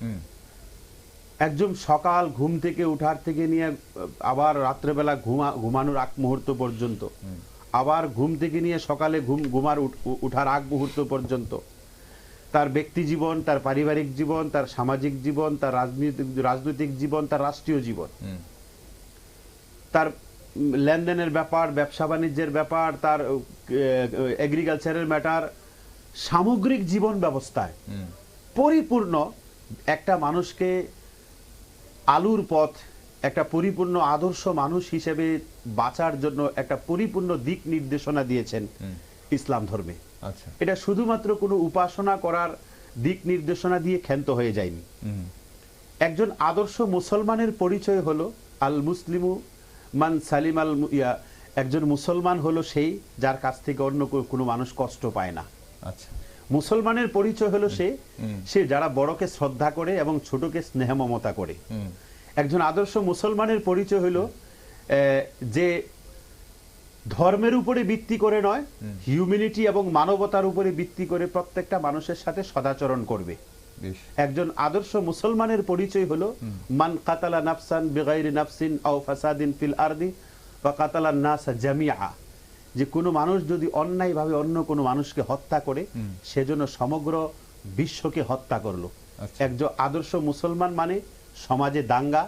একজন সকাল ঘুম থেকে উঠার থেকে নিয়ে আবার রাত্রেবেলা ঘুমানোর আগ মুহূর্ত পর্যন্ত, আবার ঘুম থেকে নিয়ে সকালে উঠার আগ মুহূর্ত পর্যন্ত, তার ব্যক্তি জীবন, তার পারিবারিক জীবন, তার সামাজিক জীবন, তার রাজনৈতিক জীবন, তার রাষ্ট্রীয় জীবন, তার লেনদেনের ব্যাপার, ব্যবসা বাণিজ্যের ব্যাপার, তার এগ্রিকালচারের ম্যাটার, সামগ্রিক জীবন ব্যবস্থায় পরিপূর্ণ একটা মানুষকে আলুর পথ, একটা পরিপূর্ণ আদর্শ মানুষ হিসেবে বাঁচার জন্য একটা পরিপূর্ণ দিক নির্দেশনা দিয়েছেন ইসলাম ধর্মে। আচ্ছা, এটা শুধুমাত্র কোনো উপাসনা করার দিক নির্দেশনা দিয়ে ক্ষান্ত হয়ে যায়নি। একজন আদর্শ মুসলমানের পরিচয় হলো আল মুসলিমু মান সালিম আল একজন মুসলমান হলো সেই যার কাছ থেকে অন্য কোনো মানুষ কষ্ট পায় না। আচ্ছা, মুসলমানের পরিচয় হলো সে যারা বড়কে শ্রদ্ধা করে এবং ছোটকে স্নেহ মমতা করে। একজন আদর্শ মুসলমানের পরিচয় হলো যে ধর্মের উপরে ভিত্তি করে নয়, হিউম্যানিটি এবং মানবতার উপরে ভিত্তি করে প্রত্যেকটা মানুষের সাথে সদাচরণ করবে। একজন আদর্শ মুসলমানের পরিচয় হলো মান কাতালা নাফসান বিগাইরি নাফসিন আও ফাসাদিন ফিল আরদি ওয়া কাতালা নাস জামিআ, যে কোনো মানুষ যদি অন্যায়ভাবে অন্য কোনো মানুষকে হত্যা করে সেজন্য সমগ্র বিশ্বকে হত্যা করলো। একজন আদর্শ মুসলমান মানে সমাজে দাঙ্গা,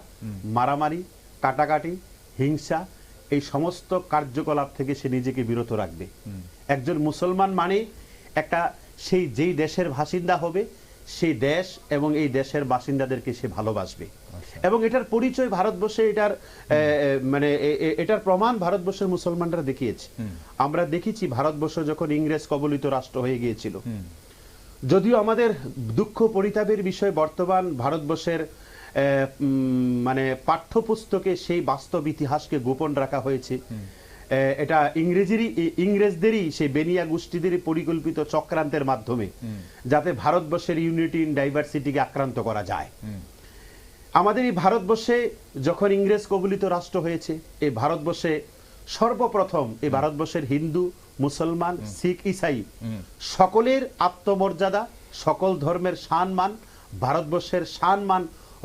মারামারি, কাটাকাটি, হিংসা এই সমস্ত কার্যকলাপ থেকে সে নিজেকে বিরত রাখবে। একজন মুসলমান মানে একটা সেই যেই দেশের বাসিন্দা হবে সেই দেশ এবং এই দেশের বাসিন্দাদেরকে সে ভালোবাসবে। এবং এটার পরিচয় ভারতবর্ষে এটার প্রমাণ ভারতবর্ষের মুসলমানরা দেখিয়েছে। আমরা দেখেছি ভারতবর্ষ যখন ইংরেজ কবলিত রাষ্ট্র হয়ে গিয়েছিল, যদিও আমাদের দুঃখ পরিতাপের বিষয় বর্তমান ভারতবর্ষের পাঠ্যপুস্তকে সেই বাস্তব ইতিহাসকে গোপন রাখা হয়েছে। এটা ইংরেজদেরই সেই বেনিয়া গোষ্ঠীদের পরিকল্পিত চক্রান্তের মাধ্যমে যাতে ভারতবর্ষের ইউনিটি ইন ডাইভার্সিটিকে আক্রান্ত করা যায়। আমাদের এই ভারতবর্ষে যখন ইংরেজ কবলিত রাষ্ট্র হয়েছে, এই ভারতবর্ষে সর্বপ্রথম এই ভারতবর্ষের হিন্দু, মুসলমান, শিখ, ইসাই সকলের আত্মমর্যাদা, সকল ধর্মের সম্মান, ভারতবর্ষের সম্মান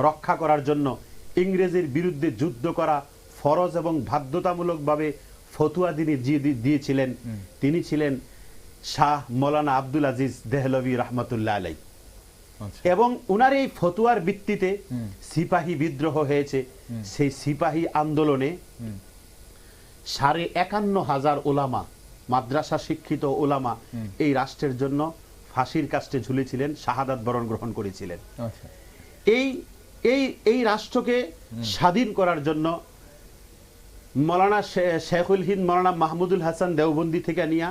রক্ষা করার জন্য ইংরেজের বিরুদ্ধে যুদ্ধ করা ফরজ এবং বাধ্যতামূলকভাবে ফতুয়া দিয়েছিলেন। তিনি ছিলেন শাহ মৌলানা আব্দুল আজিজ দেহলভি রহমতুল্লাহ আলাই। এবং উনার এই ফতুয়ার ভিত্তিতে সিপাহী বিদ্রোহ হয়েছে। সেই সিপাহী আন্দোলনে ৫১,৫০০ ওলামা, মাদ্রাসা শিক্ষিত ওলামা এই রাষ্ট্রের জন্য ফাঁসির কাস্টে ঝুলেছিলেন, শাহাদাত বরণ গ্রহণ করেছিলেন। এই রাষ্ট্রকে স্বাধীন করার জন্য মৌলানা শেখুল হিন্দ মৌলানা মাহমুদুল হাসান দেওবন্দি থেকে নিয়ে,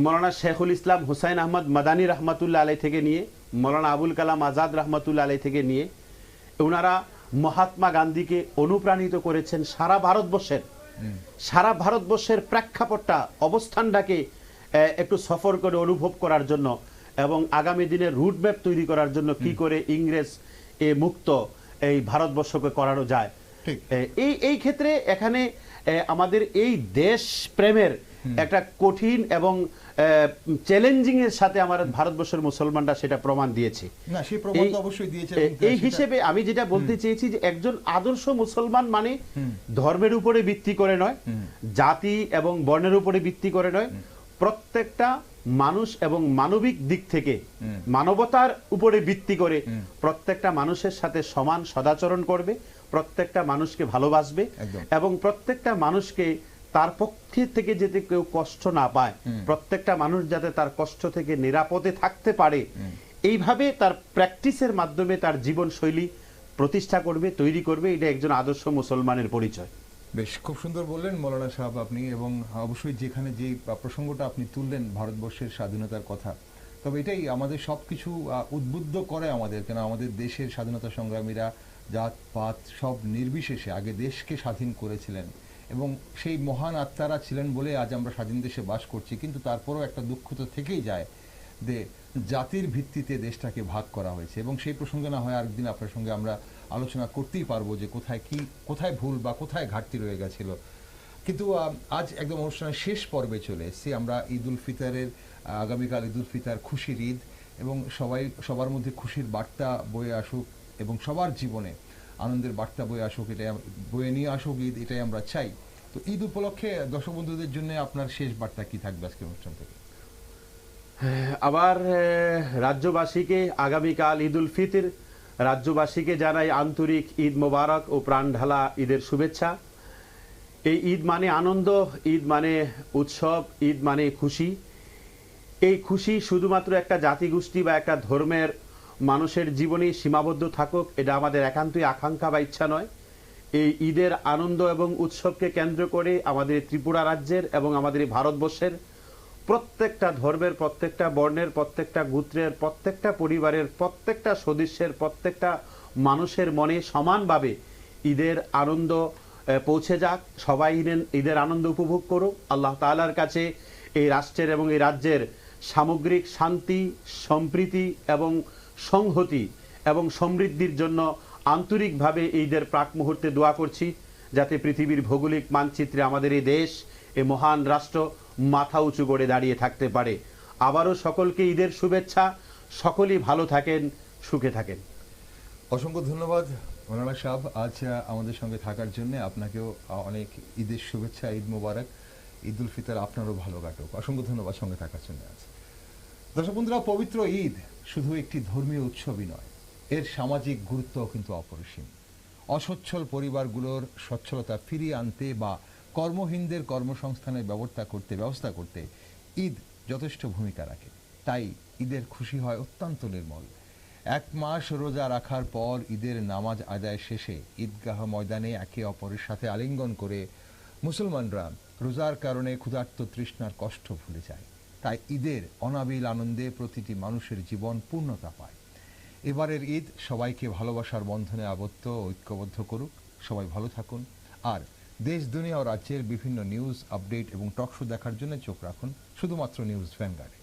মৌলানা শেখুল ইসলাম হুসাইন আহমদ মাদানী রহমতুল্লাহ আলাই থেকে নিয়ে, মৌলানা আবুল কালাম আজাদ রহমতুল্লাহ আলাই থেকে নিয়ে ওনারা মহাত্মা গান্ধীকে অনুপ্রাণিত করেছেন সারা ভারতবর্ষের প্রেক্ষাপটটা, অবস্থানটাকে একটু সফর করে অনুভব করার জন্য এবং আগামী দিনের রুটম্যাপ তৈরি করার জন্য কি করে ইংরেজ মুক্ত এই ভারতবর্ষকে করানো যায়। এই ক্ষেত্রে এখানে আমাদের এই দেশ প্রেমের একটা কঠিন এবং চ্যালেঞ্জিং এর সাথে আমাদের ভারতবর্ষের মুসলমানরা সেটা প্রমাণ দিয়েছে। এই হিসেবে আমি যেটা বলতে চেয়েছি যে একজন আদর্শ মুসলমান মানে ধর্মের উপরে ভিত্তি করে নয়, জাতি এবং বর্ণের উপরে ভিত্তি করে নয়, প্রত্যেকটা মানুষ এবং মানবিক দিক থেকে মানবতার উপরে ভিত্তি করে প্রত্যেকটা মানুষের সাথে সমান সদাচরণ করবে, প্রত্যেকটা মানুষকে ভালোবাসবে এবং প্রত্যেকটা মানুষকে তার পক্ষে থেকে যাতে কেউ কষ্ট না পায়, প্রত্যেকটা মানুষ যাতে তার কষ্ট থেকে নিরাপদে থাকতে পারে, এইভাবে তার প্র্যাকটিসের মাধ্যমে তার জীবনশৈলী প্রতিষ্ঠা করবে, তৈরি করবে। এটা একজন আদর্শ মুসলমানের পরিচয়। বেশ, খুব সুন্দর বললেন মৌলানা সাহেব আপনি, এবং অবশ্যই যেখানে যে প্রসঙ্গটা আপনি তুললেন ভারতবর্ষের স্বাধীনতার কথা, তবে এটাই আমাদের সব কিছু উদ্বুদ্ধ করে আমাদের, কেন আমাদের দেশের স্বাধীনতা সংগ্রামীরা জাত পাত সব নির্বিশেষে আগে দেশকে স্বাধীন করেছিলেন এবং সেই মহান আত্মারা ছিলেন বলে আজ আমরা স্বাধীন দেশে বাস করছি। কিন্তু তারপরেও একটা দুঃখ তো থেকেই যায় যে জাতির ভিত্তিতে দেশটাকে ভাগ করা হয়েছে, এবং সেই প্রসঙ্গে না হয় আরেকদিন আপনার সঙ্গে আমরা আলোচনা করতেই পারবো যে কোথায় ভুল বা কোথায় ঘাটতি রয়ে গেছিল। কিন্তু আজ একদম অনুষ্ঠানের শেষ পর্বে চলে এসেছি আমরা। ঈদ উল ফিতরের আগামীকাল ঈদ উল ফিতর, খুশির ঈদ, এবং সবার মধ্যে খুশির বার্তা বয়ে আসুক এবং সবার জীবনে আনন্দের বার্তা বয়ে নিয়ে আসুক ঈদ, এটাই আমরা চাই। তো ঈদ উপলক্ষে দর্শক বন্ধুদের জন্য আপনার শেষ বার্তা কি থাকবে আজকের অনুষ্ঠান থেকে? আবার রাজ্যবাসীকে আগামীকাল ঈদ উল ফিতর, রাজ্যবাসীকে জানাই আন্তরিক ঈদ মোবারক ও প্রাণ ঢালা ঈদের শুভেচ্ছা। এই ঈদ মানে আনন্দ, ঈদ মানে উৎসব, ঈদ মানে খুশি। এই খুশি শুধুমাত্র একটা জাতিগোষ্ঠী বা একটা ধর্মের মানুষের জীবনেই সীমাবদ্ধ থাকুক, এটা আমাদের একান্তই আকাঙ্ক্ষা বা ইচ্ছা নয়। এই ঈদের আনন্দ এবং উৎসবকে কেন্দ্র করে আমাদের ত্রিপুরা রাজ্যের এবং আমাদের এই ভারতবর্ষের প্রত্যেকটা ধর্মের, প্রত্যেকটা বর্ণের, প্রত্যেকটা গোত্রের, প্রত্যেকটা পরিবারের, প্রত্যেকটা সদস্যের, প্রত্যেকটা মানুষের মনে সমানভাবে ঈদের আনন্দ পৌঁছে যাক। সবাই ঈদের আনন্দ উপভোগ করুক। আল্লাহ তাআলার কাছে এই রাষ্ট্রের এবং এই রাজ্যের সামগ্রিক শান্তি, সম্প্রীতি এবং সংহতি এবং সমৃদ্ধির জন্য আন্তরিকভাবে ঈদের প্রাক মুহূর্তে দোয়া করছি, যাতে পৃথিবীর ভৌগোলিক মানচিত্রে আমাদের এই দেশ, এই মহান রাষ্ট্র মাথা উঁচু করে দাঁড়িয়ে থাকতে পারে। আবারও সকলকে ঈদের শুভেচ্ছা। সকলেই ভালো থাকেন, সুখে থাকেন। অসংখ্য ধন্যবাদ মৌলানা সাহেব আজ আমাদের সঙ্গে থাকার জন্য। আপনাকেও অনেক ঈদের শুভেচ্ছা, ঈদ মোবারক, ঈদ উল ফিতর আপনারও ভালো কাটুক। অসংখ্য ধন্যবাদ সঙ্গে থাকার জন্য আজ। দর্শক বন্ধুরা, পবিত্র ঈদ শুধু একটি ধর্মীয় উৎসবই নয়, এর সামাজিক গুরুত্বও কিন্তু অপরিসীম। অসচ্ছল পরিবারগুলোর সচ্ছলতা ফিরিয়ে আনতে বা কর্মহীনদের কর্মসংস্থানের ব্যবস্থা করতে ঈদ যথেষ্ট ভূমিকা রাখে। তাই ঈদের খুশি হয় অত্যন্ত নির্মল। এক মাস রোজা রাখার পর ঈদের নামাজ আদায় শেষে ঈদগাহ ময়দানে একে অপরের সাথে আলিঙ্গন করে মুসলমানরা রোজার কারণে ক্ষুধার্ত তৃষ্ণার কষ্ট ভুলে যায়। তাই ঈদের অনাবিল আনন্দে প্রতিটি মানুষের জীবন পূর্ণতা পায়। এবারের ঈদ সবাইকে ভালোবাসার বন্ধনে আবদ্ধ ঐক্যবদ্ধ করুক। সবাই ভালো থাকুন। আর দেশ, দুনিয়া ও রাজ্যের বিভিন্ন নিউজ, আপডেট এবং টকশো দেখার জন্য চোখ রাখুন শুধুমাত্র নিউজ ভ্যানগার্ডে।